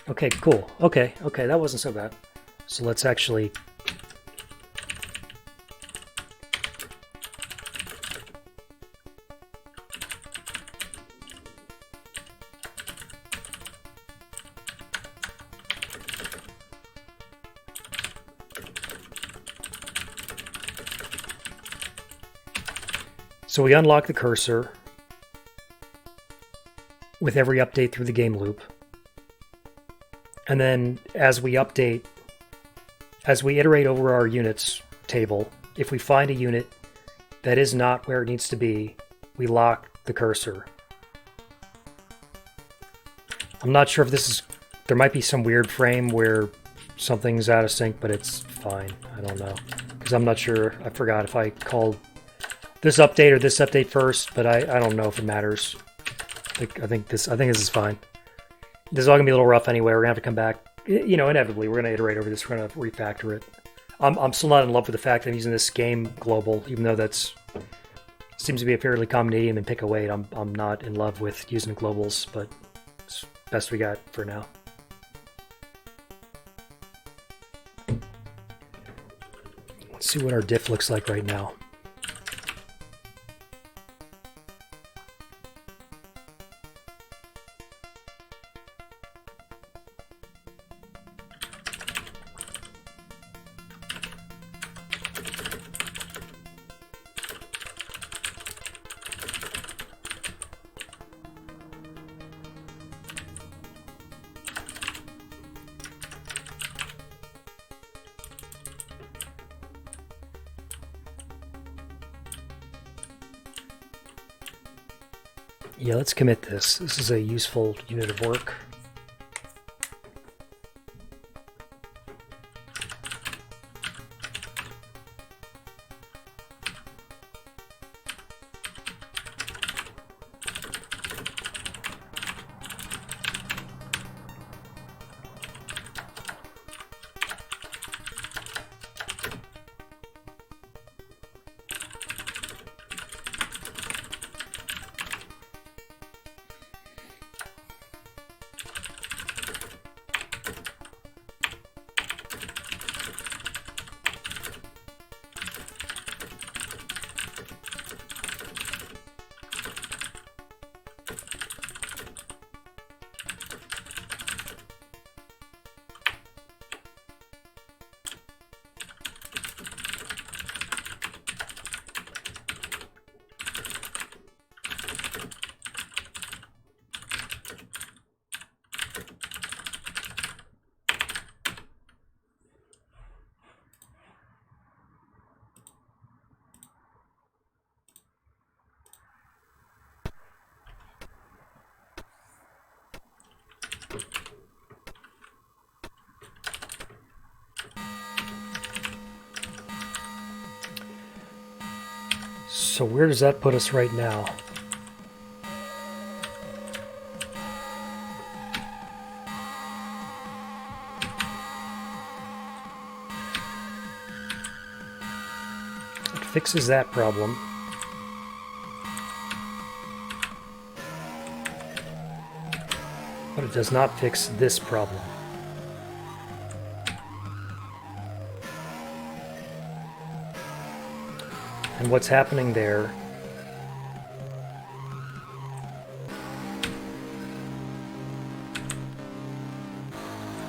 Okay, cool. Okay, that wasn't so bad. So let's actually... So we unlock the cursor with every update through the game loop. And then as we update, as we iterate over our units table, if we find a unit that is not where it needs to be, we lock the cursor. I'm not sure if this is... There might be some weird frame where something's out of sync, but it's fine. I don't know. Because I'm not sure. I forgot if I called this update or this update first, but I don't know if it matters. I think this is fine. This is all gonna be a little rough anyway. We're gonna have to come back. You know, inevitably, we're gonna iterate over this. We're gonna refactor it. I'm still not in love with the fact that I'm using this game global, even though that's seems to be a fairly common idiom in Pick a Weight. I'm not in love with using globals, but it's best we got for now. Let's see what our diff looks like right now. Yeah, let's commit this. This is a useful unit of work. So where does that put us right now? It fixes that problem. But it does not fix this problem. And what's happening there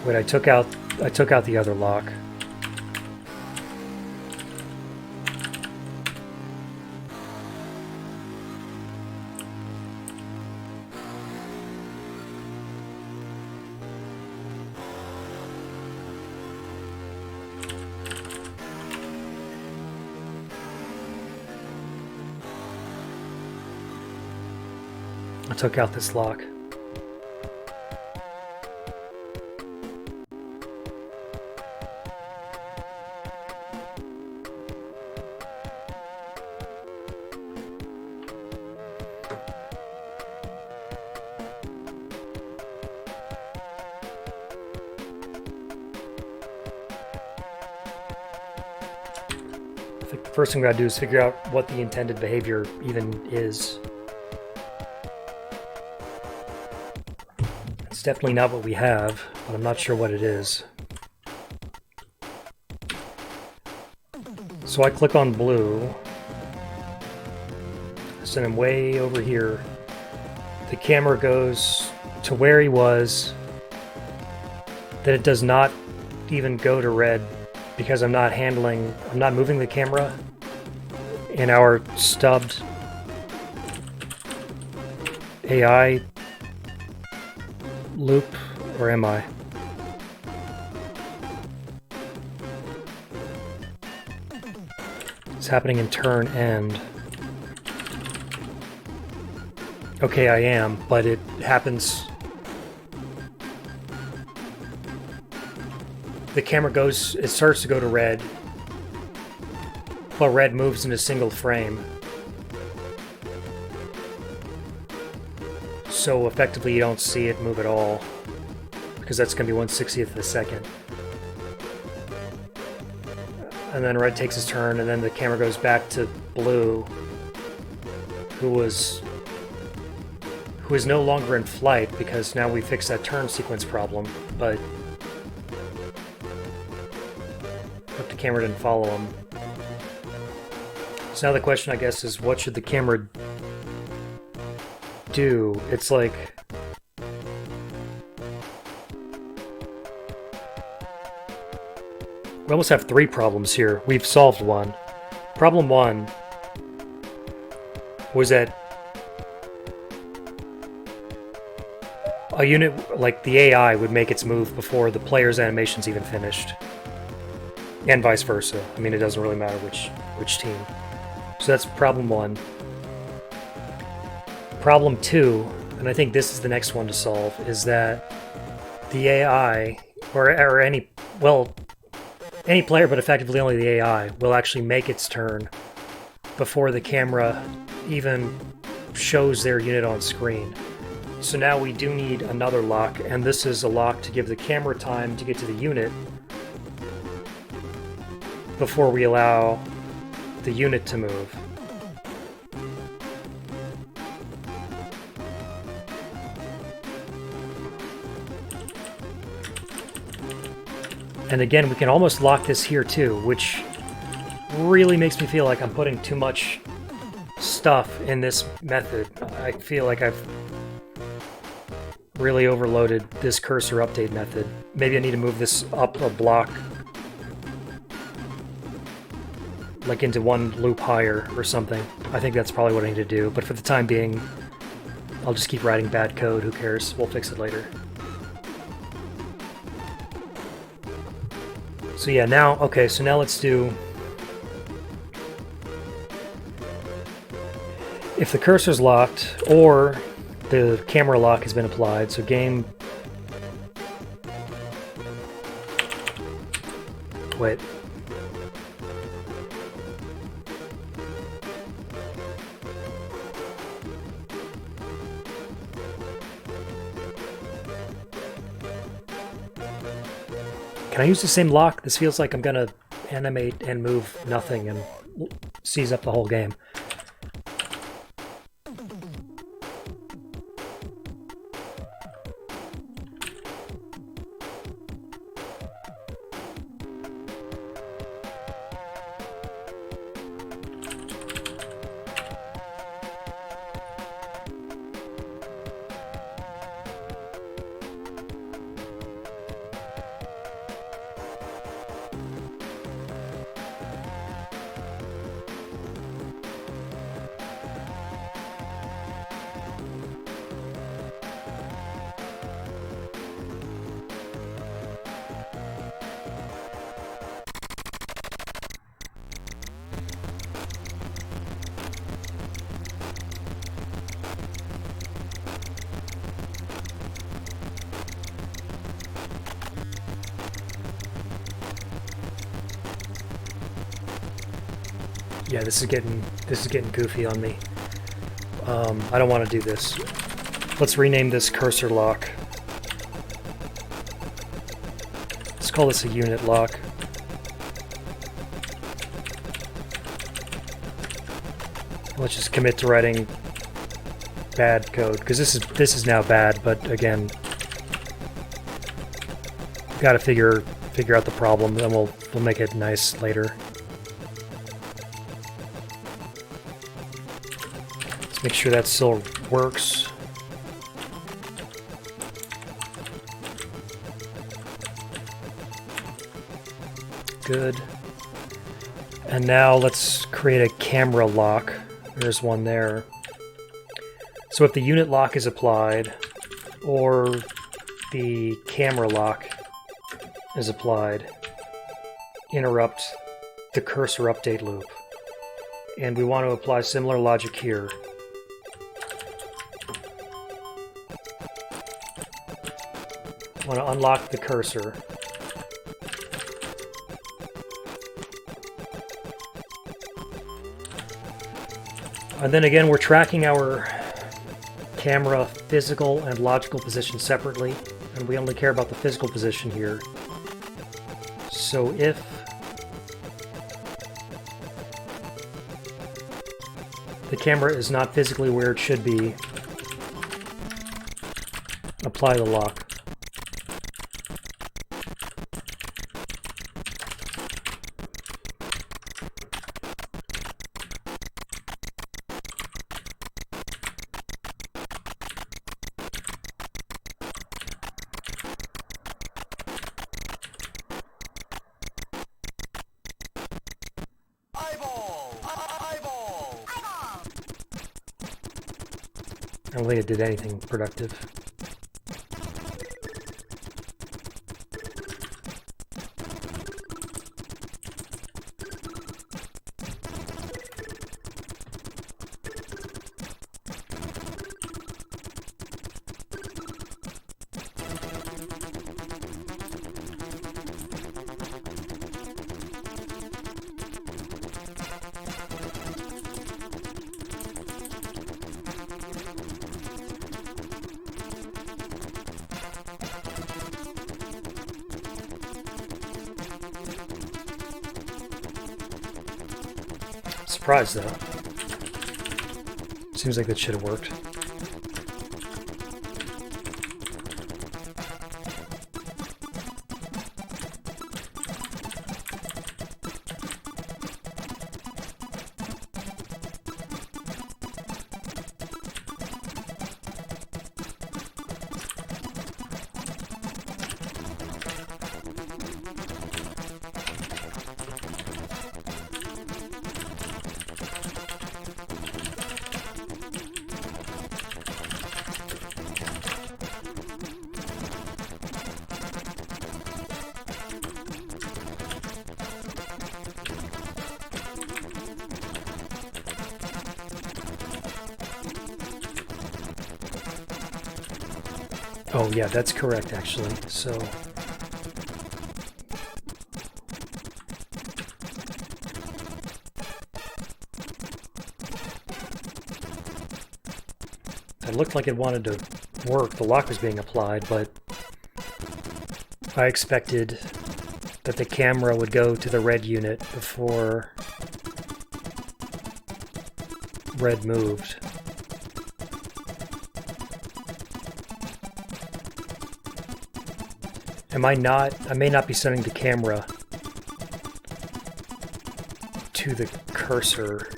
wait, I took out the other lock. I took out this lock. I think the first thing we gotta do is figure out what the intended behavior even is. It's definitely not what we have, but I'm not sure what it is. So I click on blue, send him way over here. The camera goes to where he was, then it does not even go to red because I'm not moving the camera in our stubbed AI loop, or am I? It's happening in turn end. Okay, I am, but it happens. The camera it starts to go to red, while red moves in a single frame. So effectively you don't see it move at all, because that's going to be 1/60th of a second. And then red takes his turn, and then the camera goes back to blue, who is no longer in flight because now we fixed that turn sequence problem, but hope the camera didn't follow him. So now the question, I guess, is what should the camera do? It's like... we almost have 3 problems here. We've solved one. Problem 1 was that a unit like the AI would make its move before the player's animation's even finished. And vice versa. I mean, it doesn't really matter which team. So that's problem 1. Problem 2, and I think this is the next one to solve, is that the AI, or any player, but effectively only the AI, will actually make its turn before the camera even shows their unit on screen. So now we do need another lock, and this is a lock to give the camera time to get to the unit before we allow the unit to move. And again, we can almost lock this here too, which really makes me feel like I'm putting too much stuff in this method. I feel like I've really overloaded this cursor update method. Maybe I need to move this up a block, like into one loop higher or something. I think that's probably what I need to do, but for the time being, I'll just keep writing bad code. Who cares? We'll fix it later. So yeah, now, okay, so now let's do... if the cursor's locked, or the camera lock has been applied, so game... wait. Can I use the same lock? This feels like I'm gonna animate and move nothing and seize up the whole game. Yeah, this is getting goofy on me. I don't want to do this. Let's rename this cursor lock. Let's call this a unit lock. let's just commit to writing bad code, because this is now bad, but again, got to figure out the problem, then we'll make it nice later. Let's make sure that still works. Good. And now let's create a camera lock. There's one there. So if the unit lock is applied, or the camera lock is applied, interrupt the cursor update loop. And we want to apply similar logic here. Want to unlock the cursor. And then again, we're tracking our camera physical and logical position separately, and we only care about the physical position here. So if the camera is not physically where it should be, apply the lock. I don't think it did anything productive. Surprised though. Seems like that should have worked. Oh yeah, that's correct actually. So it looked like it wanted to work. The lock was being applied, but I expected that the camera would go to the red unit before red moved. I may not be sending the camera to the cursor.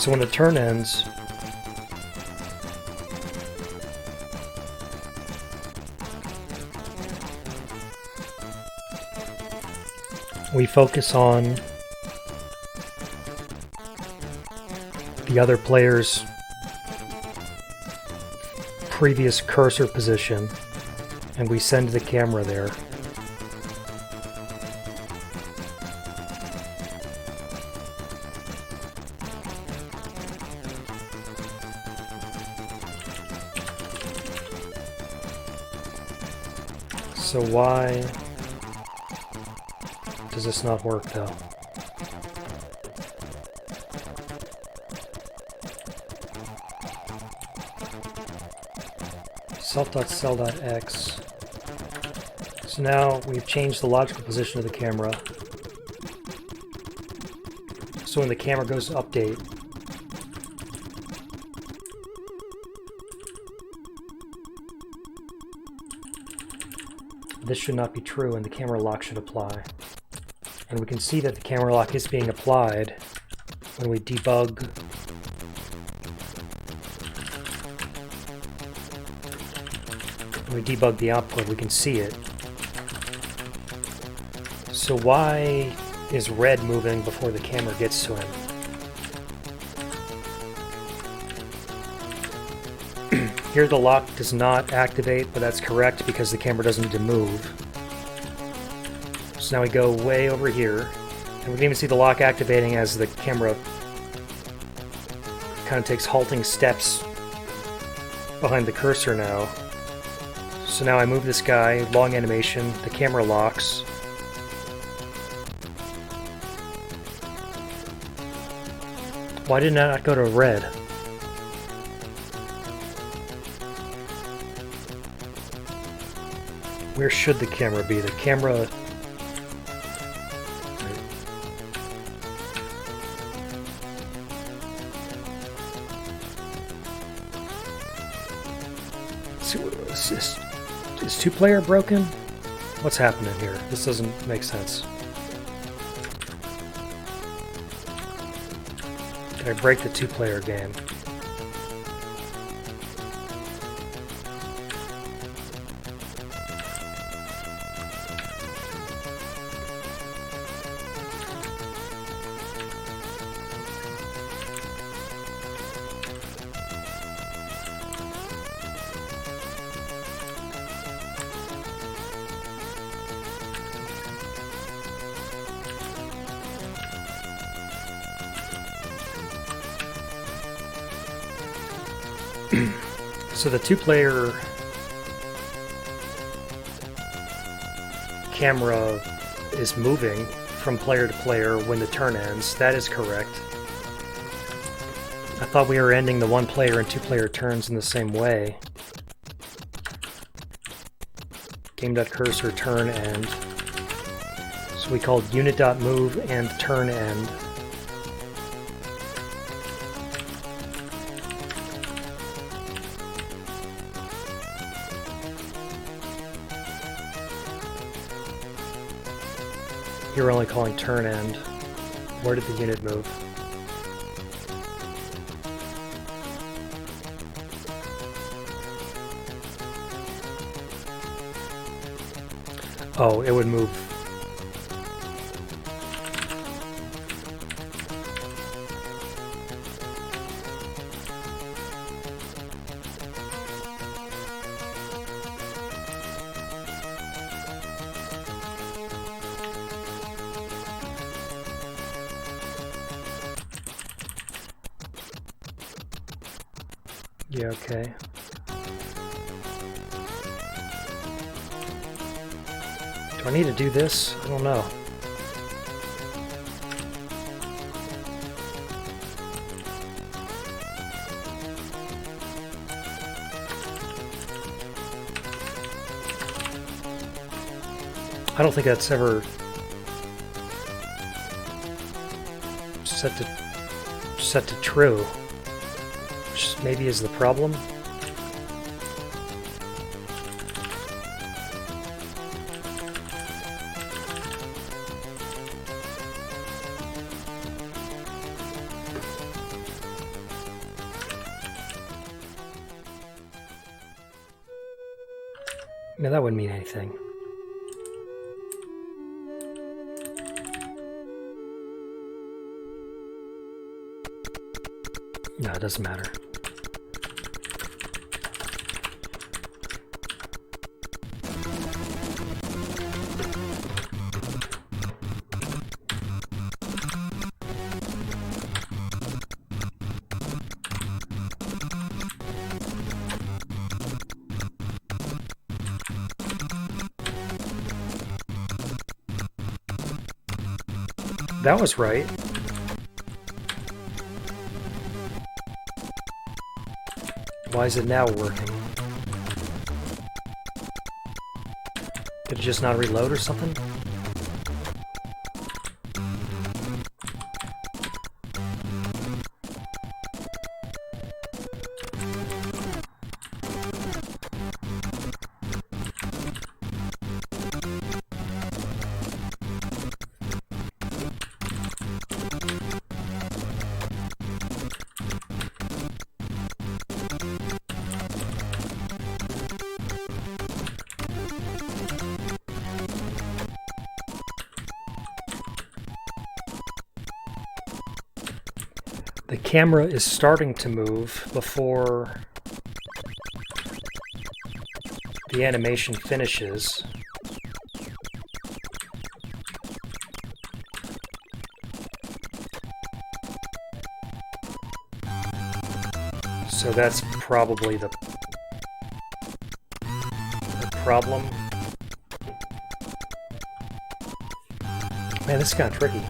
So when the turn ends, we focus on the other player's previous cursor position, and we send the camera there. So why does this not work though? Self.cell.x. So now we've changed the logical position of the camera. So when the camera goes to update, this should not be true and the camera lock should apply. And we can see that the camera lock is being applied when we debug the output. We can see it. So why is red moving before the camera gets to him? Here the lock does not activate, but that's correct because the camera doesn't need to move. So now we go way over here, and we can even see the lock activating as the camera kind of takes halting steps behind the cursor now. So now I move this guy, long animation, the camera locks. Why did I not go to red? Where should the camera be? The camera... Is two-player broken? What's happening here? This doesn't make sense. Can I break the two-player game? So the two-player camera is moving from player to player when the turn ends. That is correct. I thought we were ending the one-player and two-player turns in the same way. Game.cursor turn end. So we called unit.move and turn end. Here we're only calling turn end. Where did the unit move? Oh, it would move. Yeah, okay. Do I need to do this? I don't know. I don't think that's ever set to true. Which maybe is the problem. No, that wouldn't mean anything. No, it doesn't matter. That was right. Why is it now working? Did it just not reload or something? The camera is starting to move before the animation finishes. So that's probably the problem. Man, this is kind of tricky.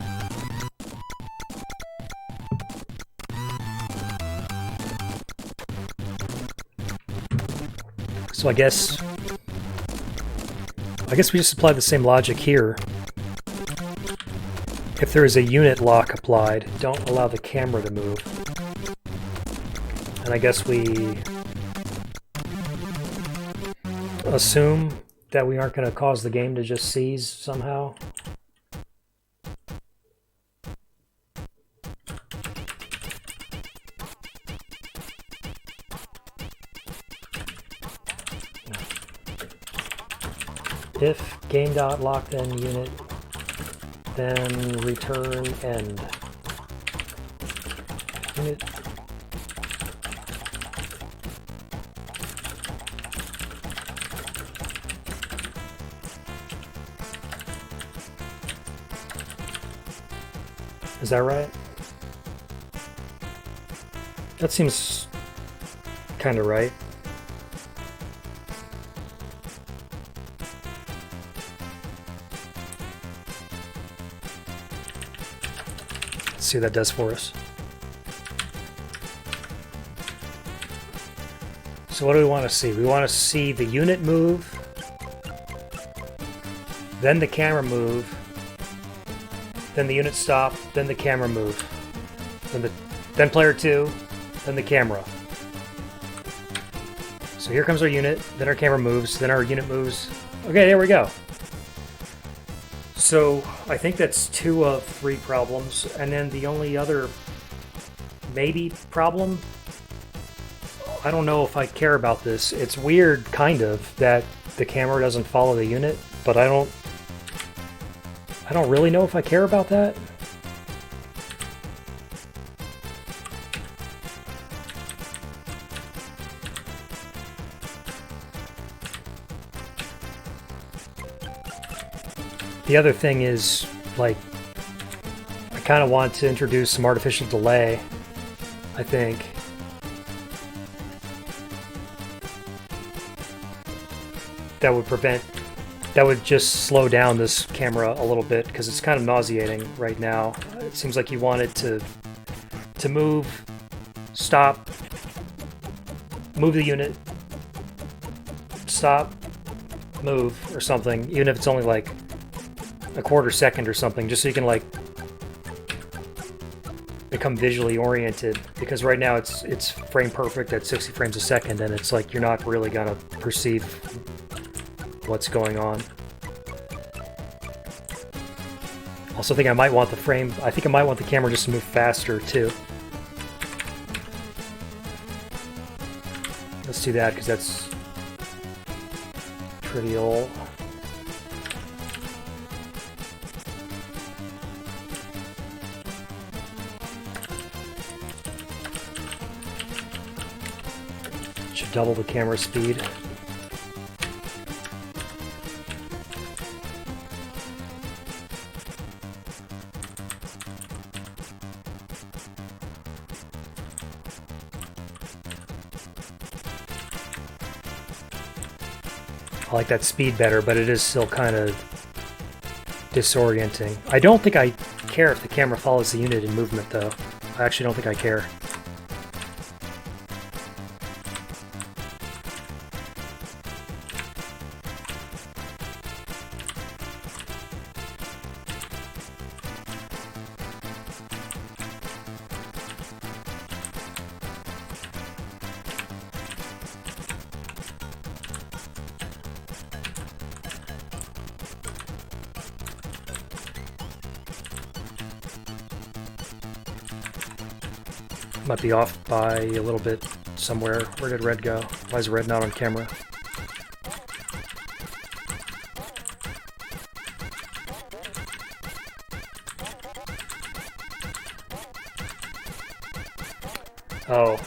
So I guess we just apply the same logic here. If there is a unit lock applied, don't allow the camera to move. And I guess we assume that we aren't going to cause the game to just seize somehow. If game.lock then unit, then return end. Unit. Is that right? That seems kind of right. See what that does for us. So what do we want to see? We want to see the unit move, then the camera move, then the unit stop, then the camera move, then player 2, then the camera. So here comes our unit, then our camera moves, then our unit moves. Okay, there we go. So I think that's 2 of 3 problems, and then the only other maybe problem, I don't know if I care about this. It's weird, kind of, that the camera doesn't follow the unit, but I don't really know if I care about that. The other thing is, like, I kind of want to introduce some artificial delay, I think. That would just slow down this camera a little bit, because it's kind of nauseating right now. It seems like you want it to move, stop, move the unit, stop, move, or something, even if it's only like a quarter second or something, just so you can like become visually oriented, because right now it's frame perfect at 60 frames a second, and it's like you're not really gonna perceive what's going on. Also, I think I might want the camera just to move faster too. Let's do that, because that's trivial. Should double the camera speed. I like that speed better, but it is still kind of disorienting. I don't think I care if the camera follows the unit in movement, though. I actually don't think I care. Might be off by a little bit somewhere. Where did red go? Why is red not on camera? Oh,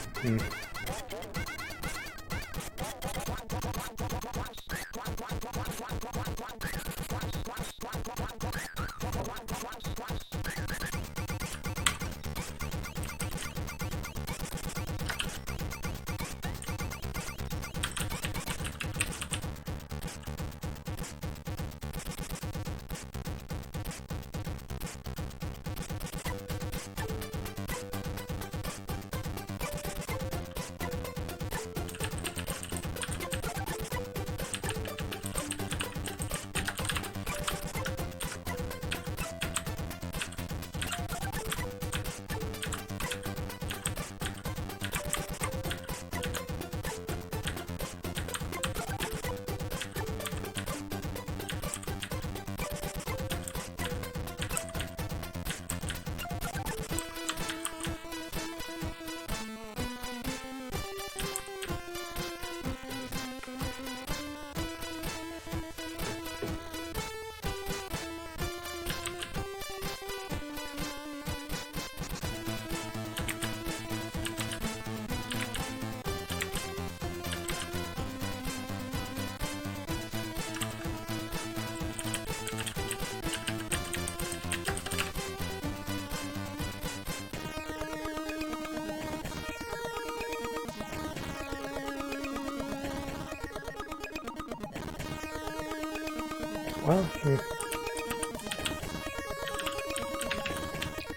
well,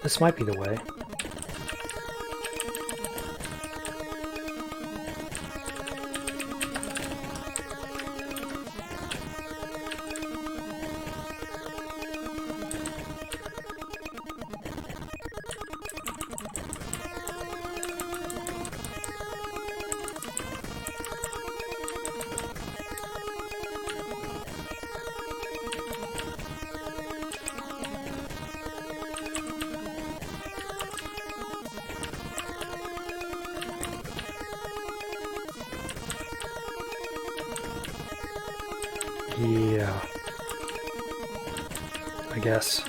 this might be the way. Yeah, I guess.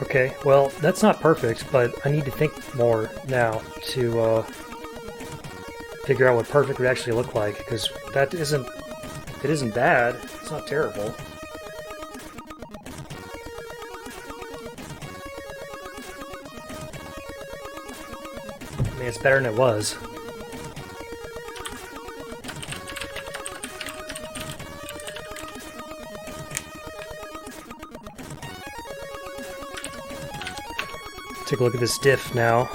Okay, well, that's not perfect, but I need to think more now to figure out what perfect would actually look like, because it isn't bad, it's not terrible. I mean, it's better than it was. Take a look at this diff now.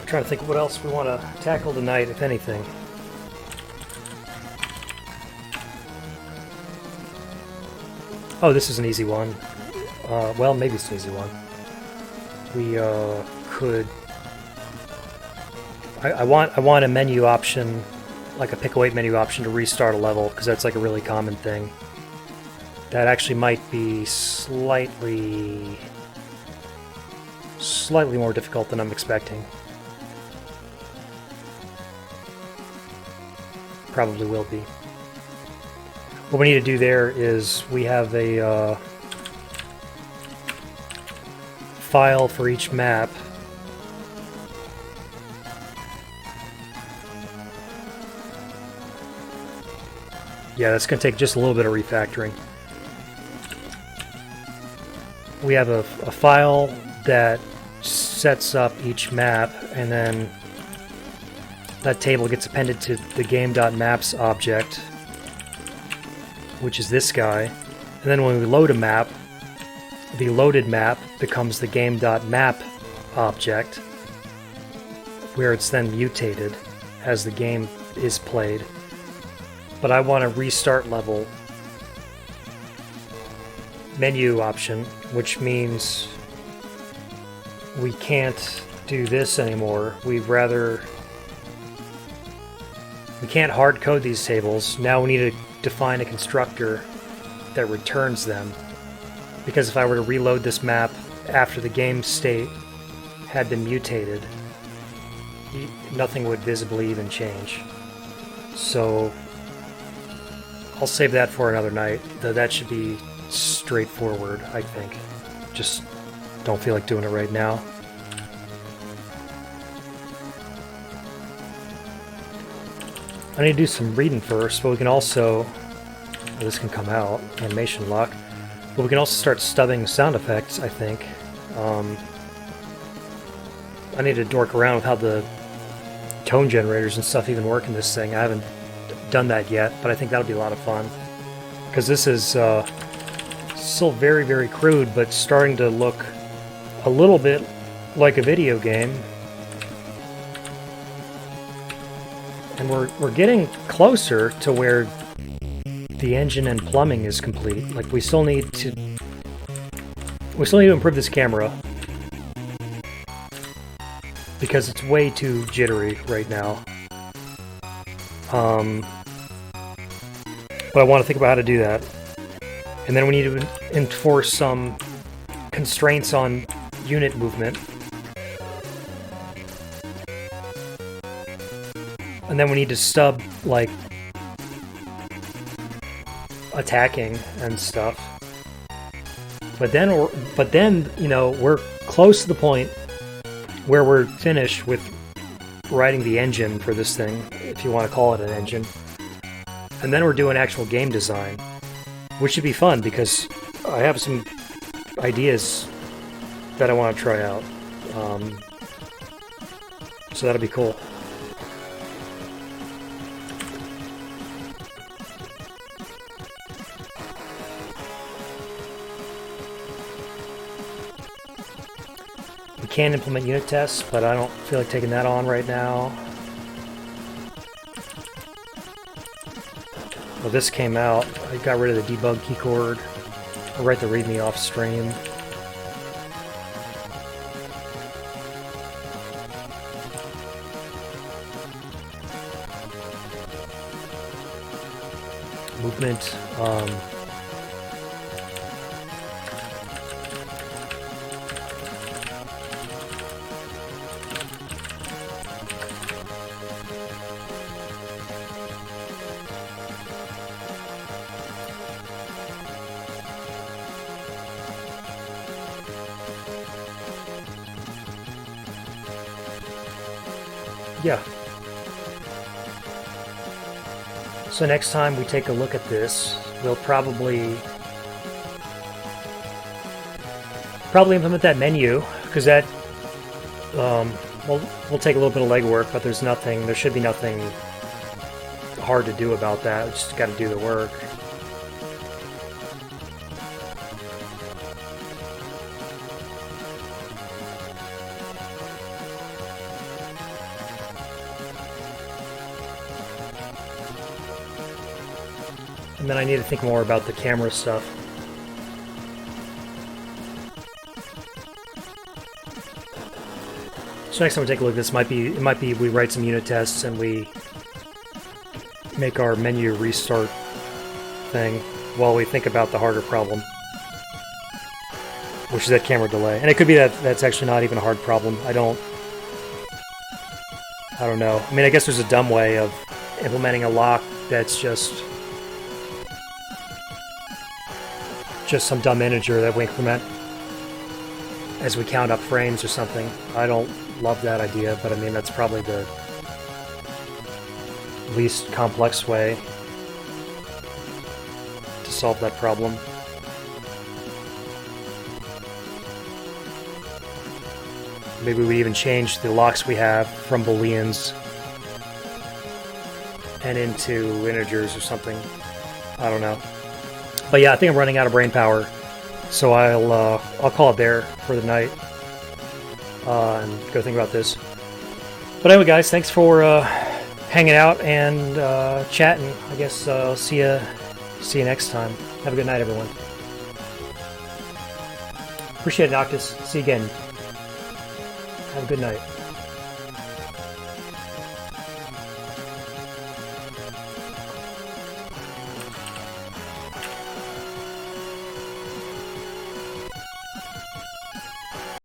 Trying to think of what else we want to tackle tonight, if anything. Oh, this is an easy one. Well, maybe it's an easy one. We could. I want a menu option, like a pick await menu option to restart a level, because that's like a really common thing. That actually might be slightly more difficult than I'm expecting. Probably will be. What we need to do there is we have a file for each map. Yeah, that's going to take just a little bit of refactoring. We have a file that sets up each map, and then that table gets appended to the game.maps object, which is this guy. And then when we load a map, the loaded map becomes the game.map object, where it's then mutated as the game is played. But I want a restart level menu option, which means we can't do this anymore. We can't hard code these tables. Now we need to define a constructor that returns them. Because if I were to reload this map after the game state had been mutated, nothing would visibly even change. So I'll save that for another night. That should be straightforward, I think. Just don't feel like doing it right now. I need to do some reading first, but we can also... this can come out, animation lock. But we can also start stubbing sound effects, I think. I need to dork around with how the tone generators and stuff even work in this thing. I haven't done that yet, but I think that'll be a lot of fun. Because this is still very, very crude, but starting to look a little bit like a video game. And we're getting closer to where the engine and plumbing is complete. Like, we still need to improve this camera because it's way too jittery right now. But I want to think about how to do that. And then we need to enforce some constraints on unit movement. And then we need to stub, like, attacking and stuff. But then, you know, we're close to the point where we're finished with writing the engine for this thing, if you want to call it an engine. And then we're doing actual game design, which should be fun because I have some ideas that I want to try out. So that'll be cool. We can implement unit tests, but I don't feel like taking that on right now. Well, this came out. I got rid of the debug keycord. I'll write the readme off stream. Movement. Yeah. So next time we take a look at this, we'll probably implement that menu, because that we'll take a little bit of legwork, but there should be nothing hard to do about that. We just got to do the work. And then I need to think more about the camera stuff. So next time we take a look at this, it might be we write some unit tests and we make our menu restart thing while we think about the harder problem, which is that camera delay. And it could be that that's actually not even a hard problem. I don't know. I mean, I guess there's a dumb way of implementing a lock that's just some dumb integer that we increment as we count up frames or something. I don't love that idea, but I mean, that's probably the least complex way to solve that problem. Maybe we even change the locks we have from booleans and into integers or something. I don't know. But yeah, I think I'm running out of brain power So I'll call it there for the night and go think about this. But anyway, guys, thanks for hanging out and chatting. I guess I'll see you next time. Have a good night, everyone. Appreciate it, Noctis. See you again. Have a good night.